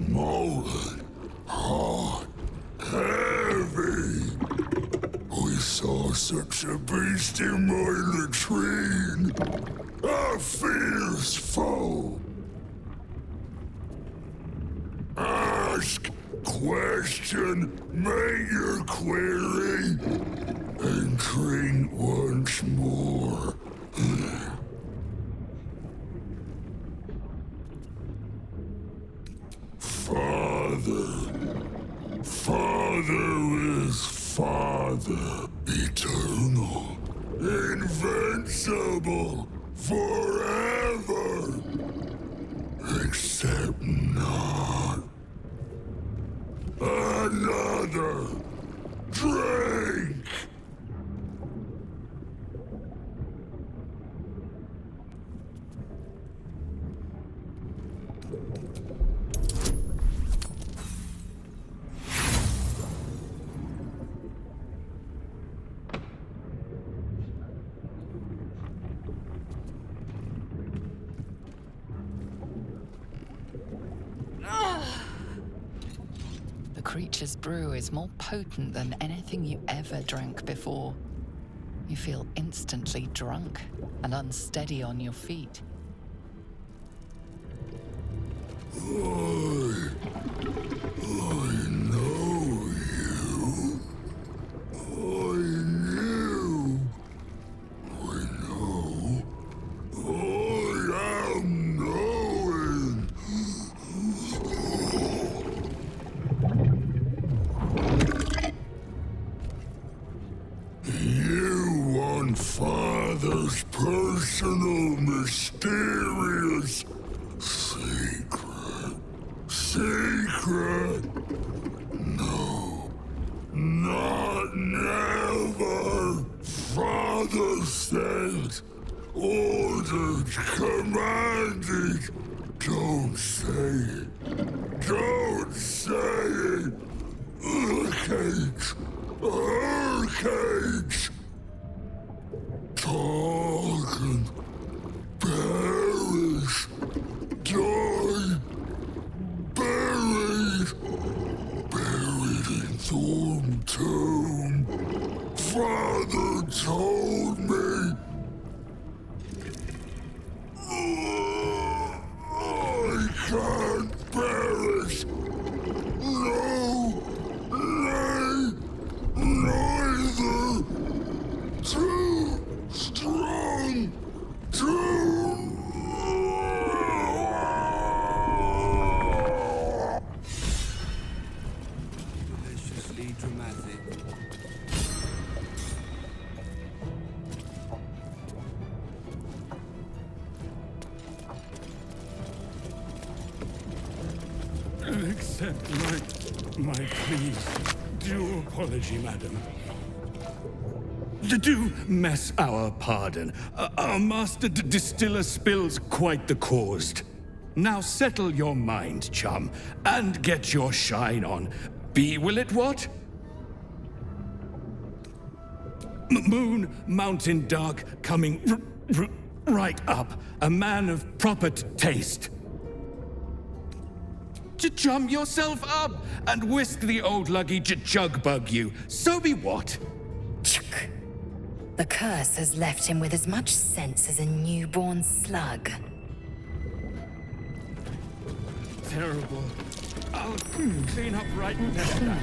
Molten, hard, heavy. I saw such a beast in my latrine. A fierce foe. Ask, question, make your query, and drink once more. Father is Father, eternal, invincible, forever, except not. Another drink! The creature's brew is more potent than anything you ever drank before. You feel instantly drunk and unsteady on your feet. I know you. I knew. I know. I am knowing. You want Father's personal, mysterious secret. Secret? No. Not never. Father said, ordered, commanded. Don't say it. Don't say it. Cage. Cage. Talk and perish. Die. Buried. Buried in Thorn Tomb. Father told me. I can't perish. No. Nay. Neither. Too strong. Too. Deliciously dramatic. Accept my pleas. Due apology, madam. Do mess our pardon. Our master distiller spills quite the cause. Now settle your mind, chum, and get your shine on. Be will it what? Moon, mountain dark, coming right up. A man of proper taste. To chum yourself up and whisk the old luggy jug bug you. So be what? The curse has left him with as much sense as a newborn slug. Terrible. I'll clean up right now.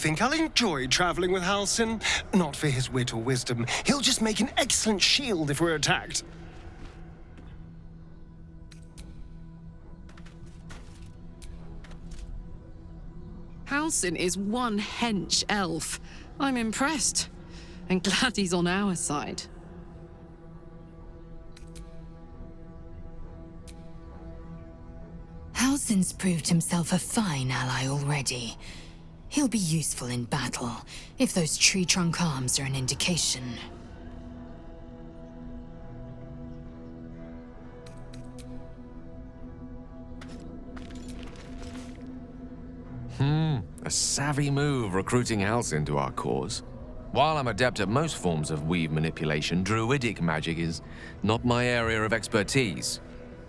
think I'll enjoy traveling with Halsin. Not for his wit or wisdom. He'll just make an excellent shield if we're attacked. Halsin is one hench elf. I'm impressed. And glad he's on our side. Halsin's proved himself a fine ally already. He'll be useful in battle, if those tree trunk arms are an indication. A savvy move recruiting Halsin to our cause. While I'm adept at most forms of weave manipulation, druidic magic is not my area of expertise.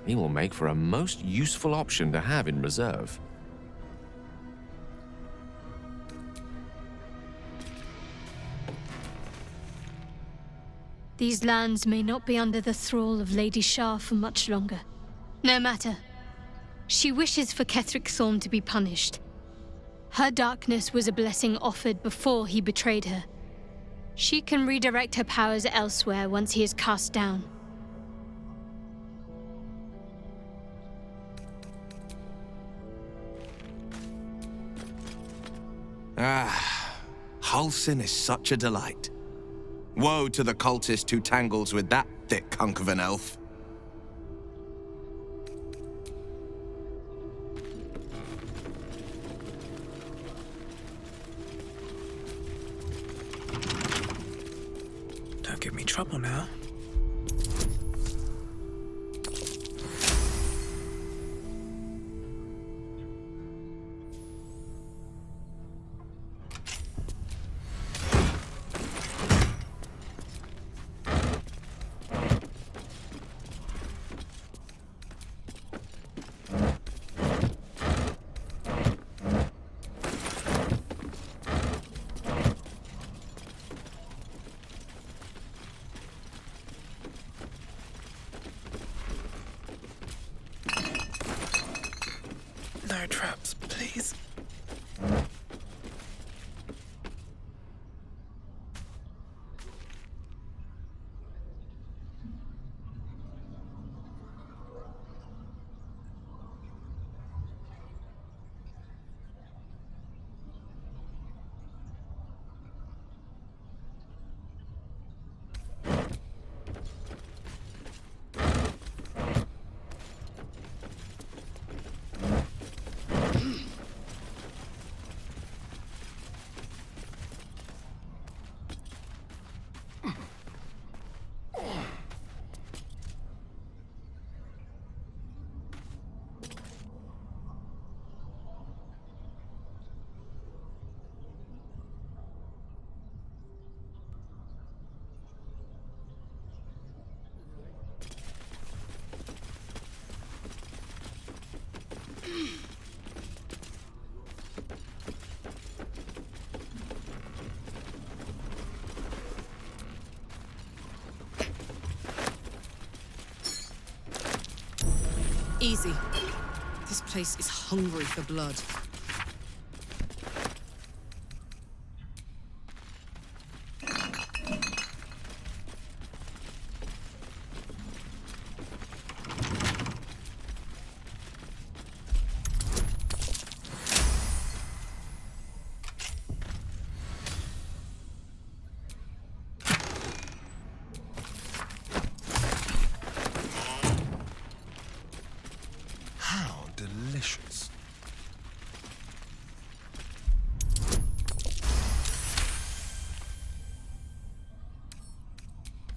He will make for a most useful option to have in reserve. These lands may not be under the thrall of Lady Shah for much longer. No matter. She wishes for Ketheric Thorm to be punished. Her darkness was a blessing offered before he betrayed her. She can redirect her powers elsewhere once he is cast down. Halsin is such a delight. Woe to the cultist who tangles with that thick hunk of an elf. Don't give me trouble now. No traps, please. Easy. This place is hungry for blood. Delicious.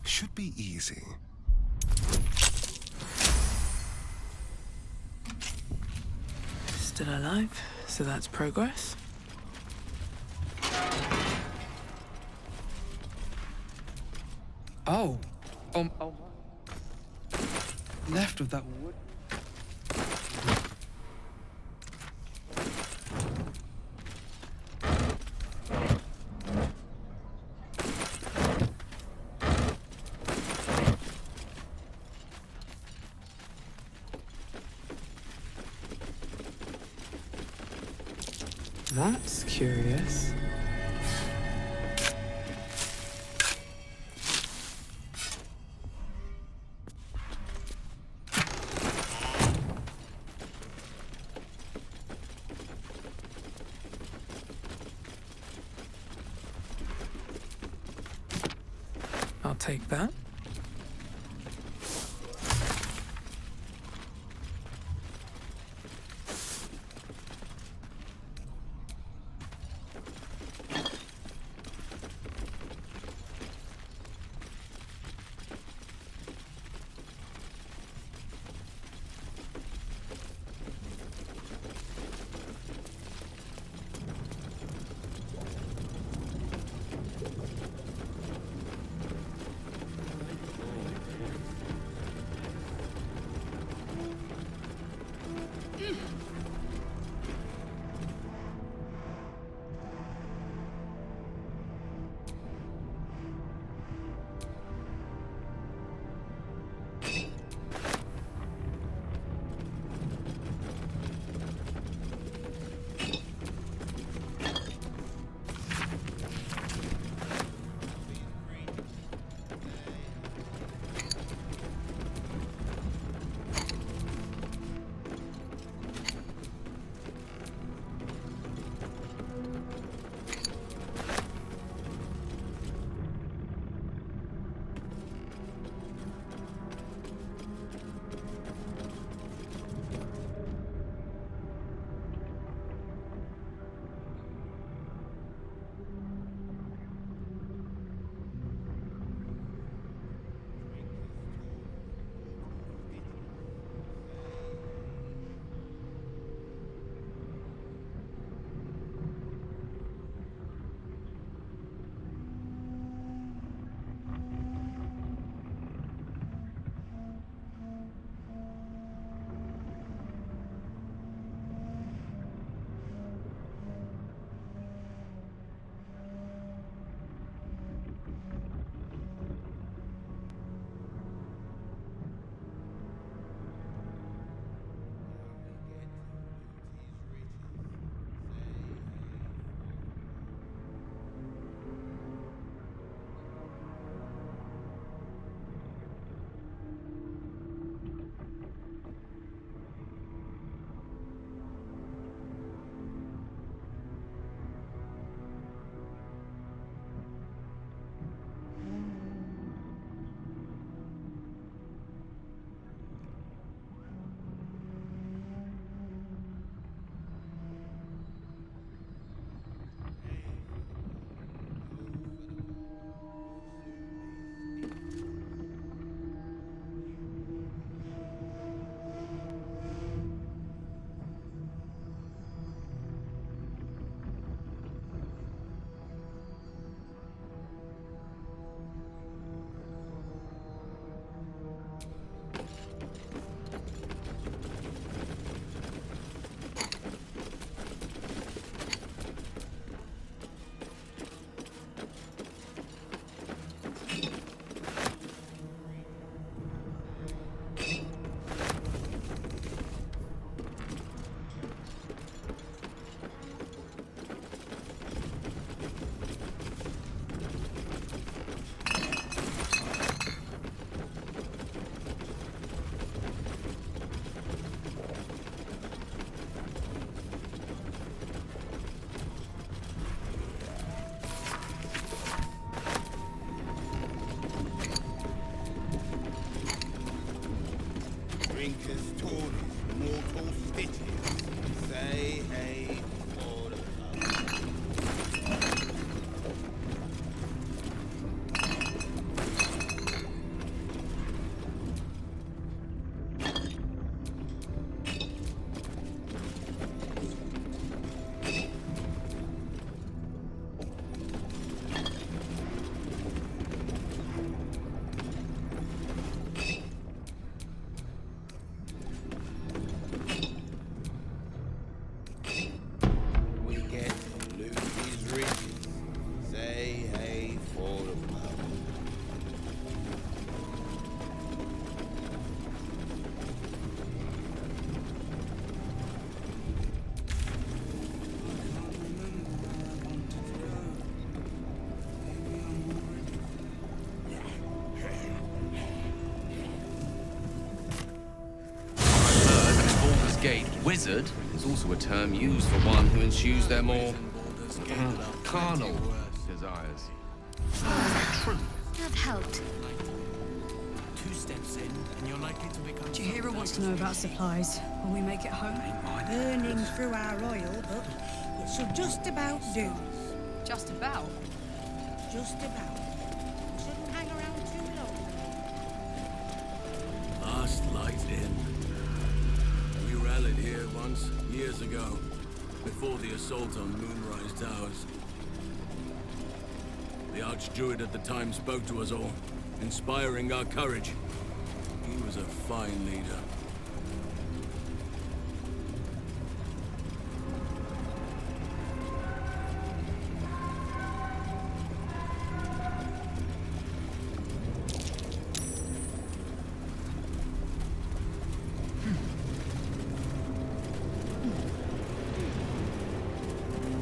Should be easy. Still alive, so that's progress. Oh. Left of that wood. That's curious. take that. Wizard is also a term used for one who eschews their more carnal desires. True. I've helped. 2 steps in, and you're likely to become... Chihiro wants to know about supplies. Will we make it home? Burning through our oil, but it should just about do. Just about? Just about. We shouldn't hang around too long. Last light in. We rallied here once, years ago, before the assault on Moonrise Towers. The Archdruid at the time spoke to us all, inspiring our courage. He was a fine leader.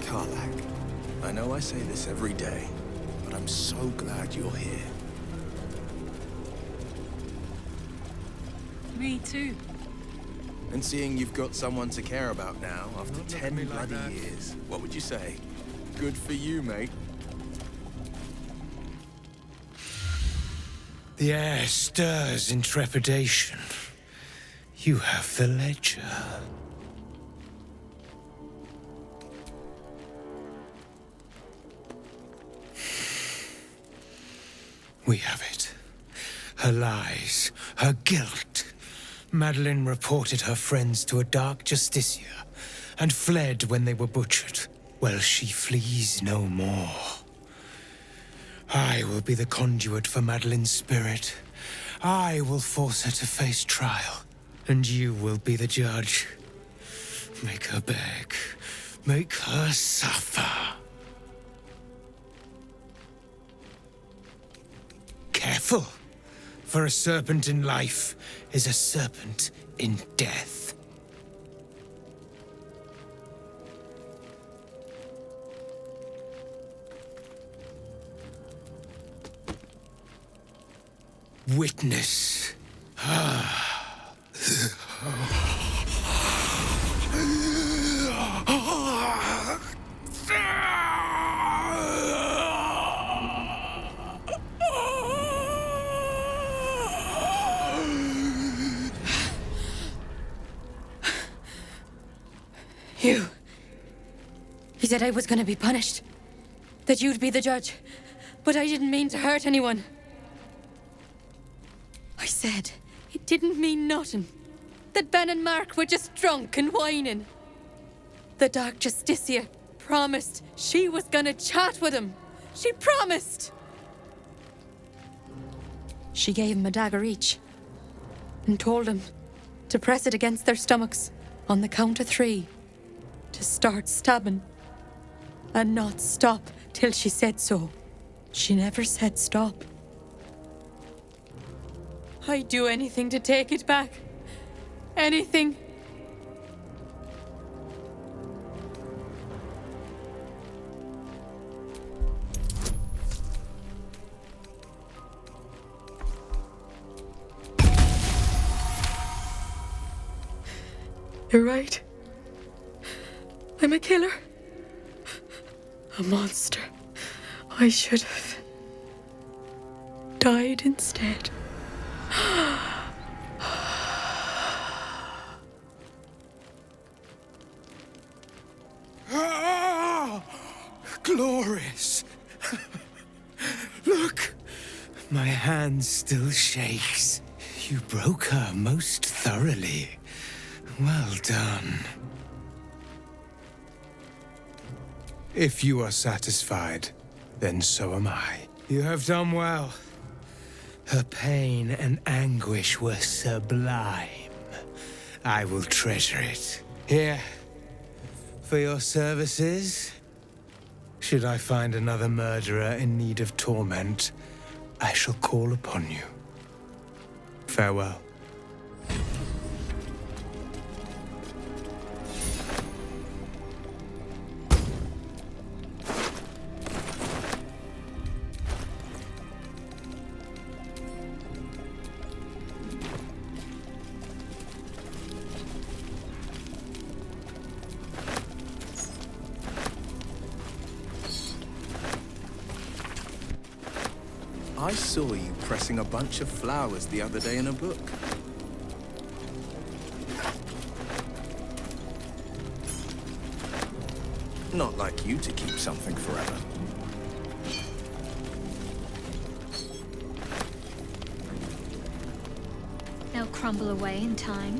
Karlach, I know I say this every day, but I'm so glad you're here. Me too. And seeing you've got someone to care about now, after 10 bloody years, what would you say? Good for you, mate. The air stirs in trepidation. You have the ledger. We have it. Her lies, her guilt. Madeline reported her friends to a dark justiciar and fled when they were butchered. Well, she flees no more. I will be the conduit for Madeline's spirit. I will force her to face trial, and you will be the judge. Make her beg. Make her suffer. Careful, for a serpent in life is a serpent in death. Witness. He said I was gonna be punished. That you'd be the judge. But I didn't mean to hurt anyone. I said it didn't mean nothing. That Ben and Mark were just drunk and whining. The Dark Justicia promised she was gonna chat with him. She promised! She gave him a dagger each and told him to press it against their stomachs on the count of 3 to start stabbing and not stop till she said so. She never said stop. I'd do anything to take it back. Anything. You're right. I'm a killer. A monster. I should have died instead. Glorious. Look, my hand still shakes. You broke her most thoroughly. Well done. If you are satisfied, then so am I. You have done well. Her pain and anguish were sublime. I will treasure it. Here, for your services. Should I find another murderer in need of torment, I shall call upon you. Farewell. I saw you pressing a bunch of flowers the other day in a book. Not like you to keep something forever. They'll crumble away in time.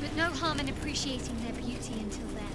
But no harm in appreciating their beauty until then.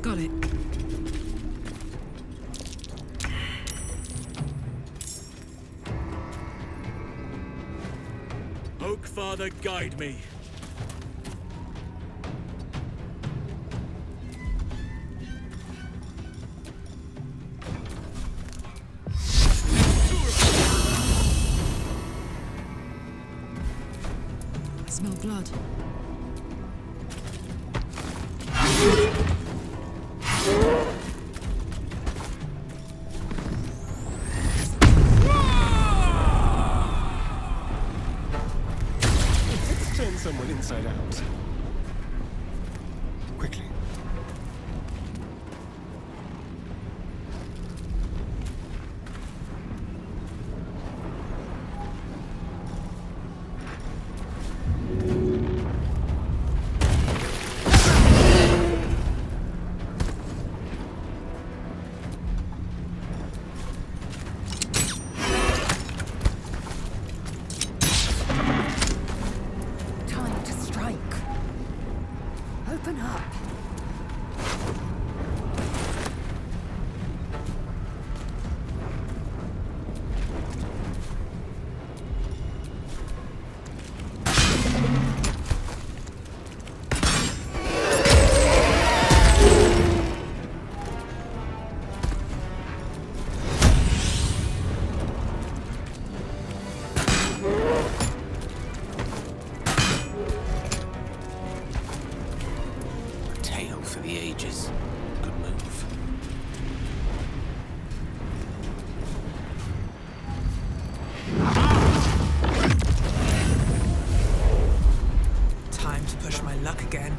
Got it. Oak Father, guide me. I smell blood. Let's turn someone inside out. Quickly. Time to strike. Open up. Tale for the ages. Good move. Time to push my luck again.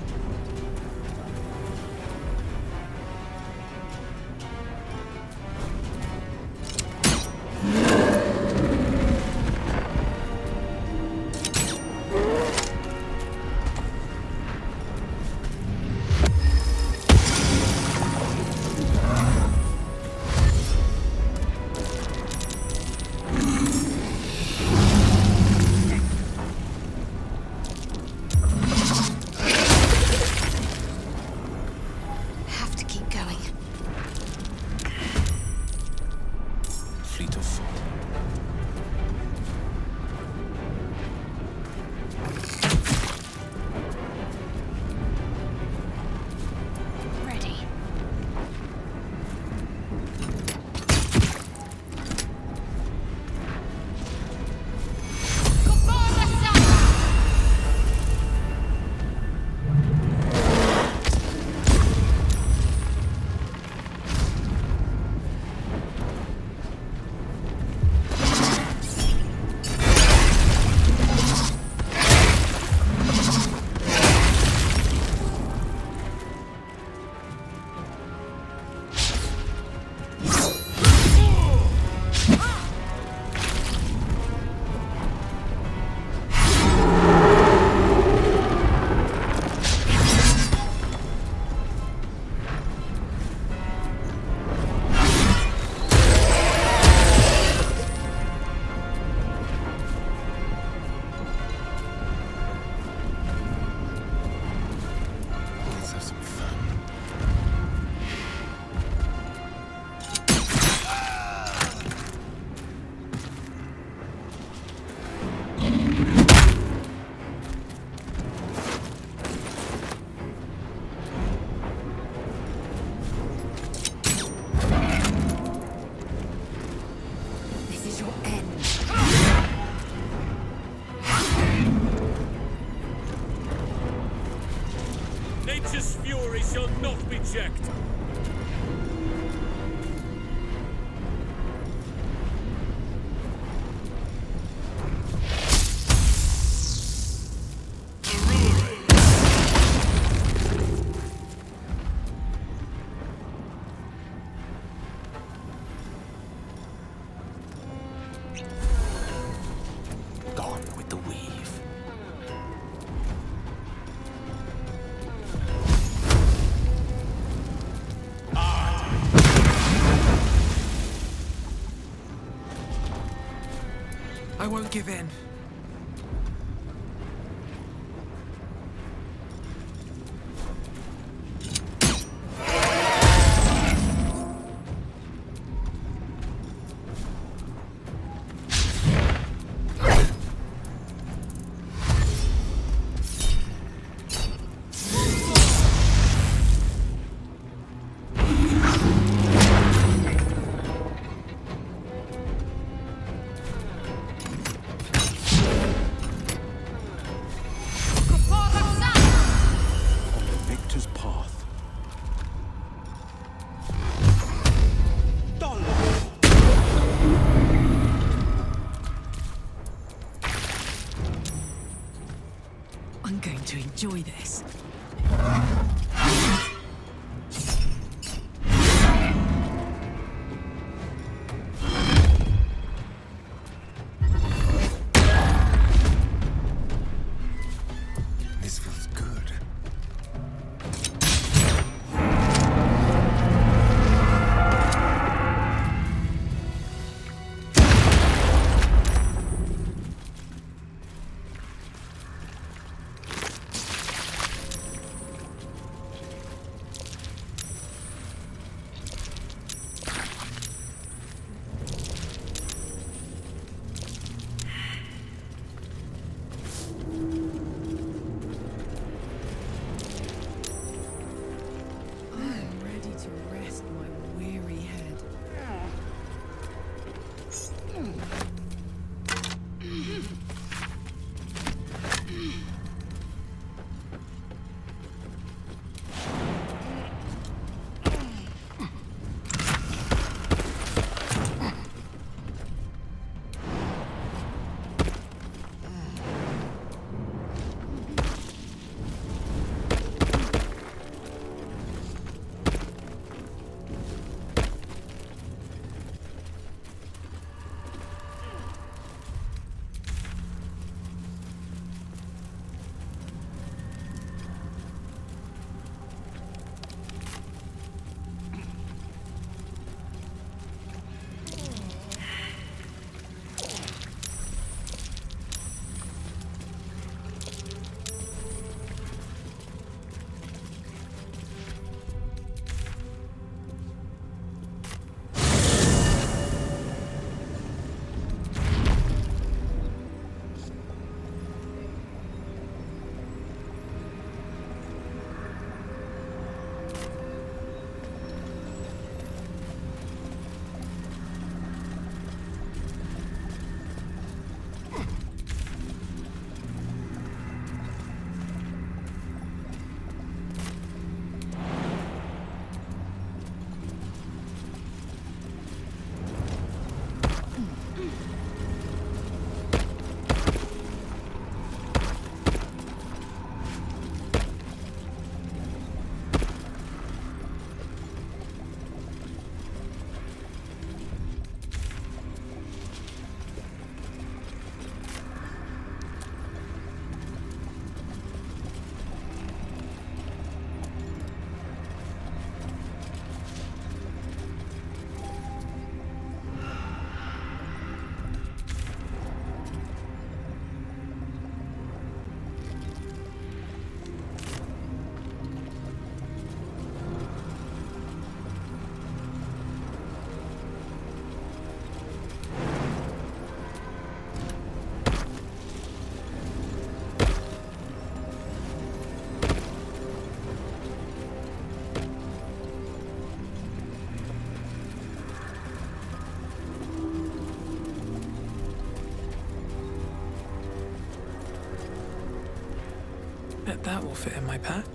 not be checked. Gone with the weave. I won't give in. Victor's path. I'm going to enjoy this. This feels good. I'm ready to rest my weary head. Bet that will fit in my pack.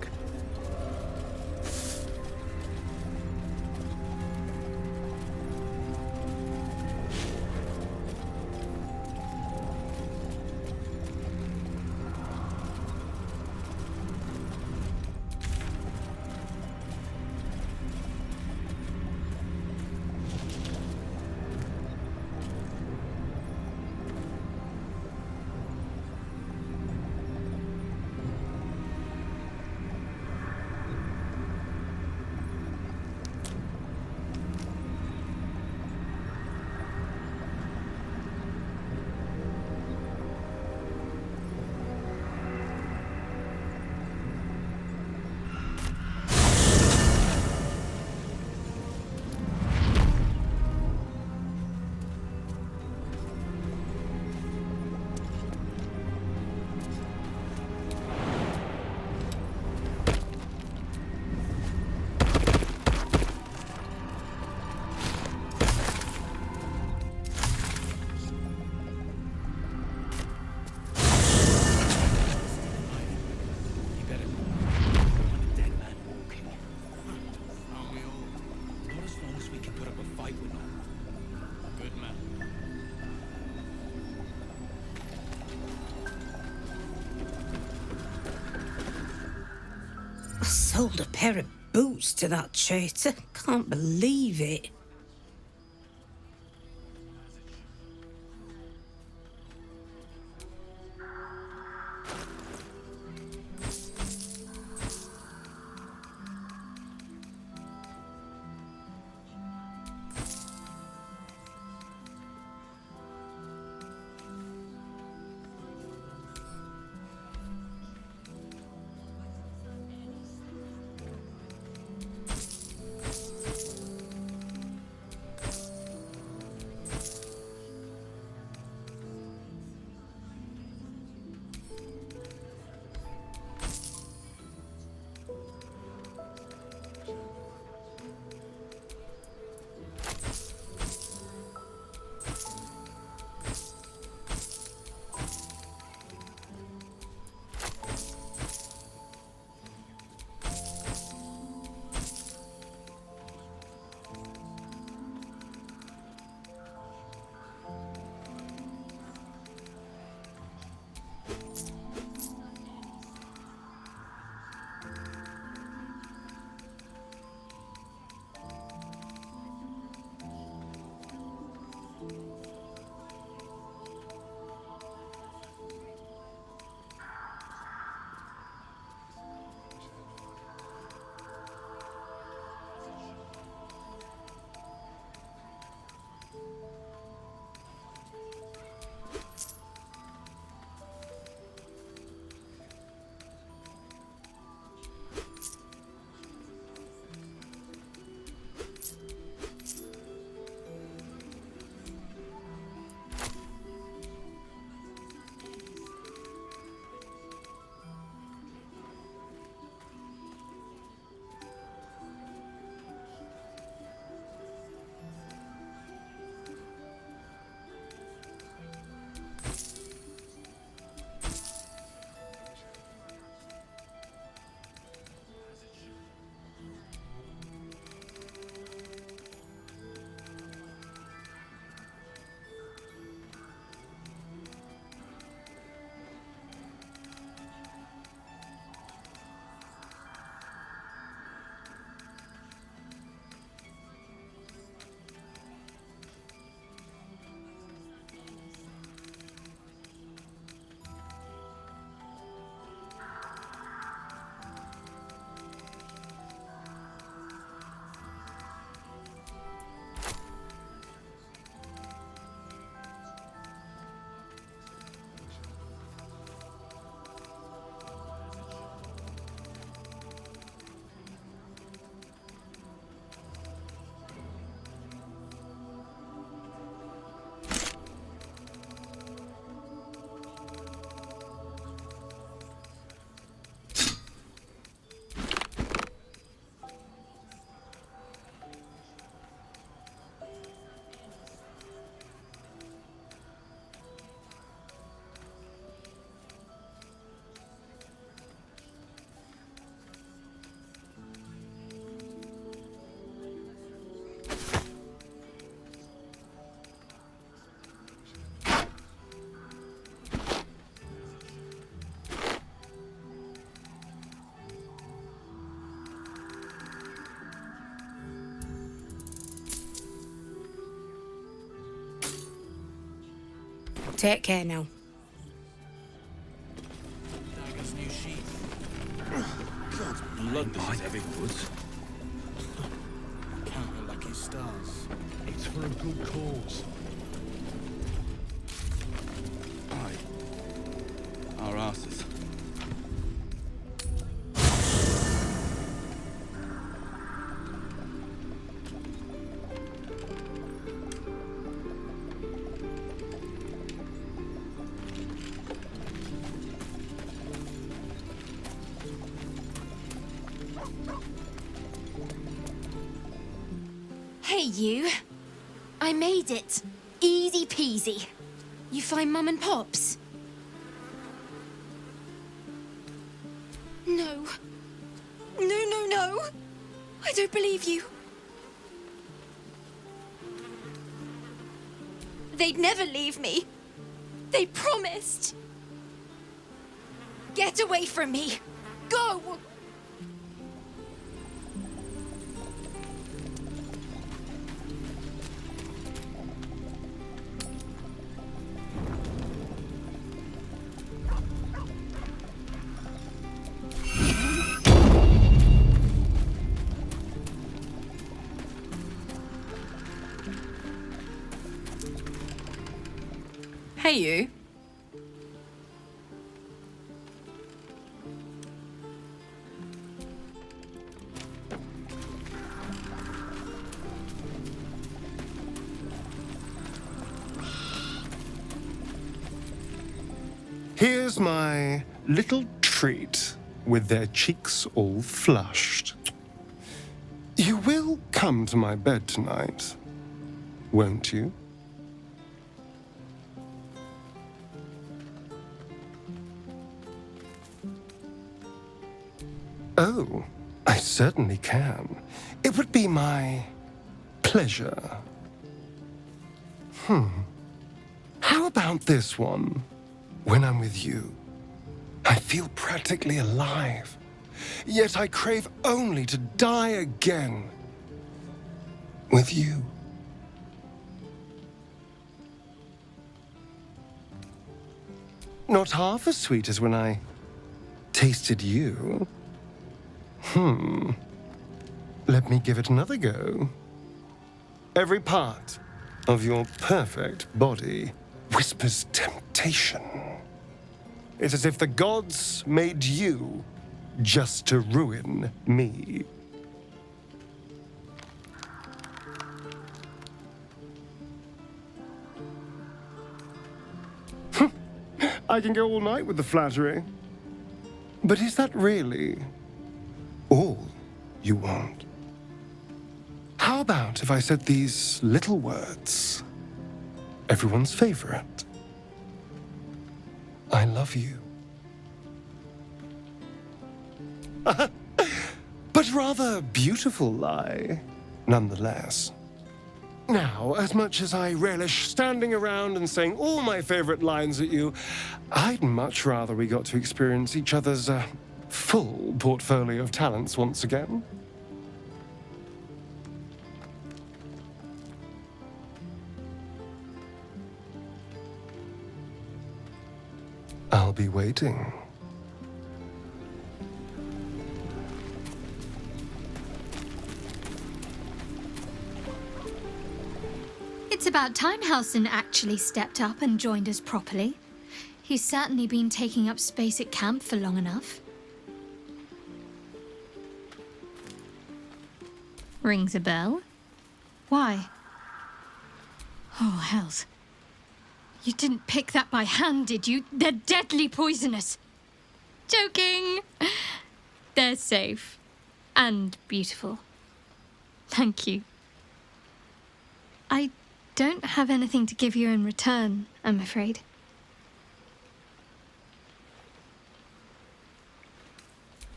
like we're not. Good man. I sold a pair of boots to that traitor. Can't believe it. Take care now. Dagger's new sheath. God's blood, this is heavy woods. Count your lucky stars. It's for a good cause. Aye. Our asses. Hey, you. I made it. Easy peasy. You find Mum and Pops? No. No, no, no. I don't believe you. they'd never leave me. They promised. Get away from me. Go! Hey, you. Here's my little treat, with their cheeks all flushed. You will come to my bed tonight, won't you? Oh, I certainly can. It would be my pleasure. How about this one? When I'm with you, I feel practically alive. Yet I crave only to die again with you. Not half as sweet as when I tasted you. Let me give it another go. Every part of your perfect body whispers temptation. It's as if the gods made you just to ruin me. I can go all night with the flattery. But is that really all you want? How about if I said these little words? Everyone's favorite. I love you. But rather beautiful lie, nonetheless. Now, as much as I relish standing around and saying all my favorite lines at you, I'd much rather we got to experience each other's full portfolio of talents once again. I'll be waiting. It's about time Halsin actually stepped up and joined us properly. He's certainly been taking up space at camp for long enough. Rings a bell? Why? Oh, hells. You didn't pick that by hand, did you? They're deadly poisonous. Joking. They're safe. And beautiful. Thank you. I don't have anything to give you in return, I'm afraid.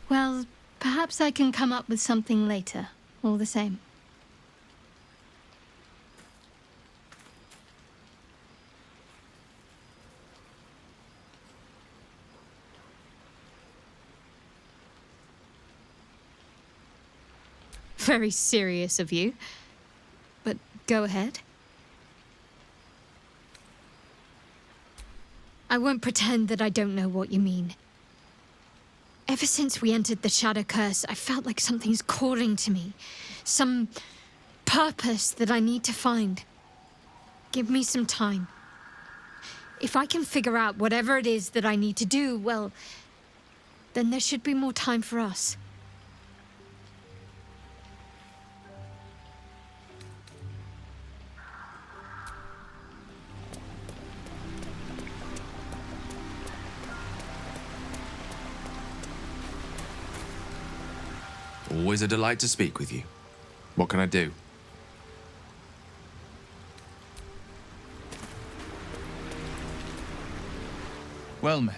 Well, perhaps I can come up with something later, all the same. Very serious of you. But go ahead. I won't pretend that I don't know what you mean. Ever since we entered the Shadow Curse, I felt like something's calling to me. Some purpose that I need to find. Give me some time. If I can figure out whatever it is that I need to do, well, then there should be more time for us. Always a delight to speak with you. What can I do? Well met.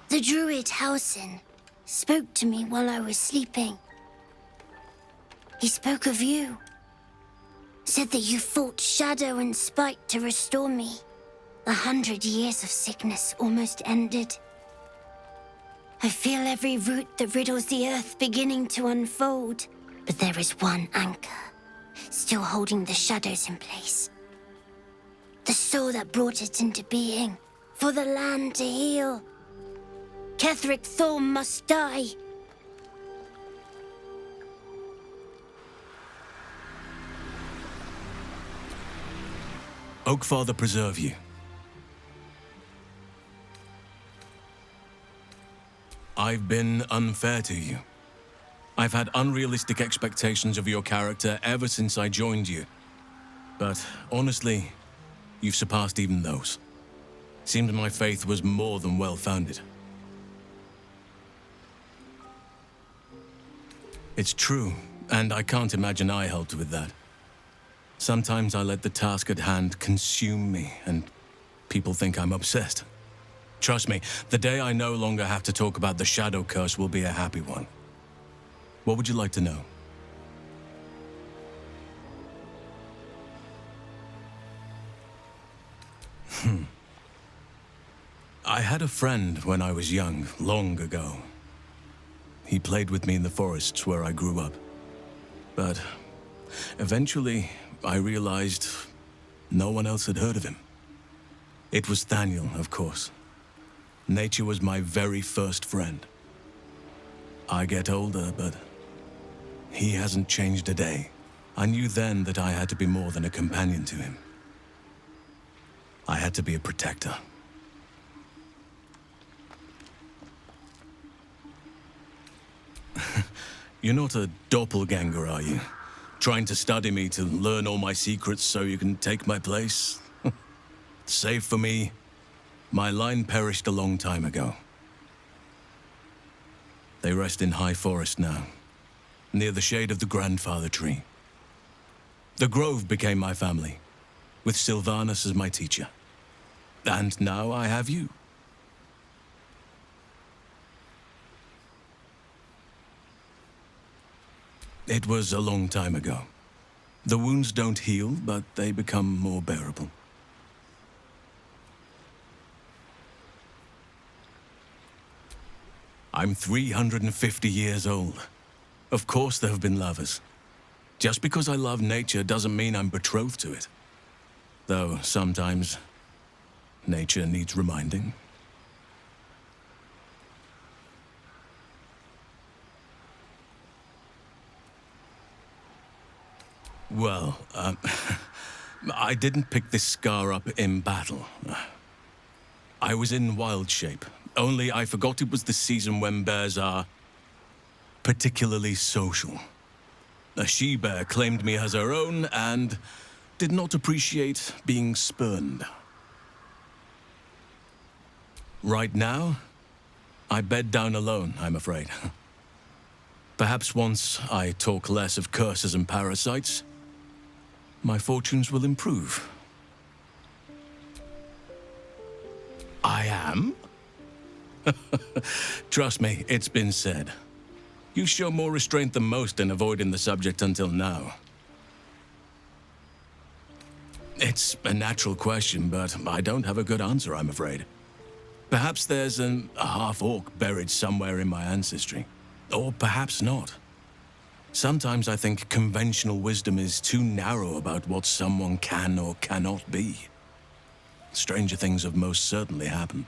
The druid Halsin spoke to me while I was sleeping. He spoke of you. Said that you fought shadow and spite to restore me. 100 years of sickness almost ended. I feel every root that riddles the earth beginning to unfold. But there is one anchor, still holding the shadows in place. The soul that brought it into being, for the land to heal. Ketheric Thorm must die. Oakfather preserve you. I've been unfair to you. I've had unrealistic expectations of your character ever since I joined you. But honestly, you've surpassed even those. Seems my faith was more than well-founded. It's true, and I can't imagine I helped with that. Sometimes I let the task at hand consume me, and people think I'm obsessed. Trust me, the day I no longer have to talk about the Shadow Curse will be a happy one. What would you like to know? I had a friend when I was young, long ago. He played with me in the forests where I grew up. But eventually, I realized no one else had heard of him. It was Thaniel, of course. Nature was my very first friend. I get older, but he hasn't changed a day. I knew then that I had to be more than a companion to him. I had to be a protector. You're not a doppelganger, are you? Trying to study me to learn all my secrets so you can take my place? Save for me, my line perished a long time ago. They rest in High Forest now, near the shade of the grandfather tree. The Grove became my family, with Sylvanas as my teacher. And now I have you. It was a long time ago. The wounds don't heal, but they become more bearable. I'm 350 years old. Of course there have been lovers. Just because I love nature doesn't mean I'm betrothed to it. Though sometimes, nature needs reminding. Well, I didn't pick this scar up in battle. I was in wild shape, only I forgot it was the season when bears are particularly social. A she-bear claimed me as her own and did not appreciate being spurned. Right now, I bed down alone, I'm afraid. Perhaps once I talk less of curses and parasites, my fortunes will improve. I am? Trust me, it's been said. You show more restraint than most in avoiding the subject until now. It's a natural question, but I don't have a good answer, I'm afraid. Perhaps there's a half-orc buried somewhere in my ancestry. Or perhaps not. Sometimes I think conventional wisdom is too narrow about what someone can or cannot be. Stranger things have most certainly happened.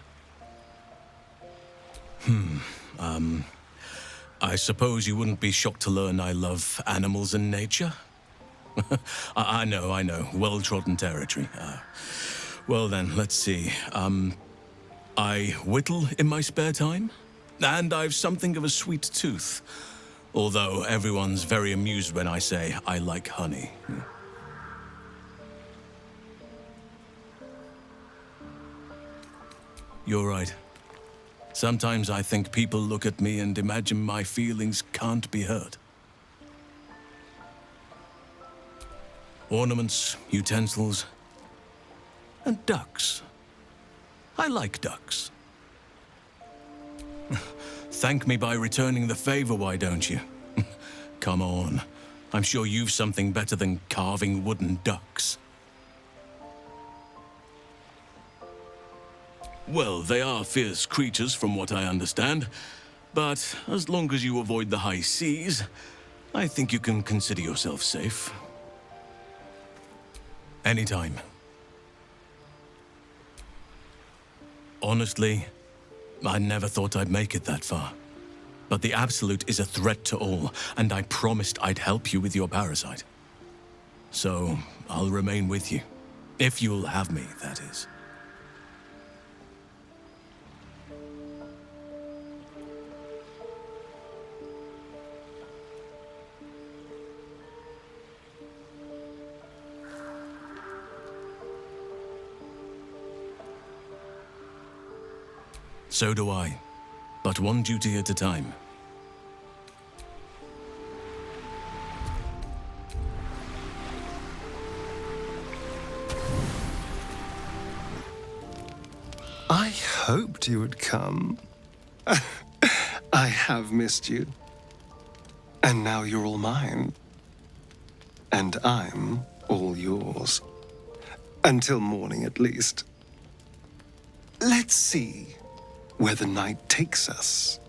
I suppose you wouldn't be shocked to learn I love animals and nature? I know. Well-trodden territory. Well then, let's see. I whittle in my spare time, and I've something of a sweet tooth. Although everyone's very amused when I say I like honey. You're right. Sometimes I think people look at me and imagine my feelings can't be hurt. Ornaments, utensils, and ducks. I like ducks. Thank me by returning the favor, why don't you? Come on. I'm sure you've something better than carving wooden ducks. Well, they are fierce creatures from what I understand, but as long as you avoid the high seas, I think you can consider yourself safe. Anytime. Honestly, I never thought I'd make it that far. But the Absolute is a threat to all, and I promised I'd help you with your parasite. So, I'll remain with you. If you'll have me, that is. So do I. But one duty at a time. I hoped you would come. I have missed you. And now you're all mine. And I'm all yours. Until morning, at least. Let's see where the night takes us.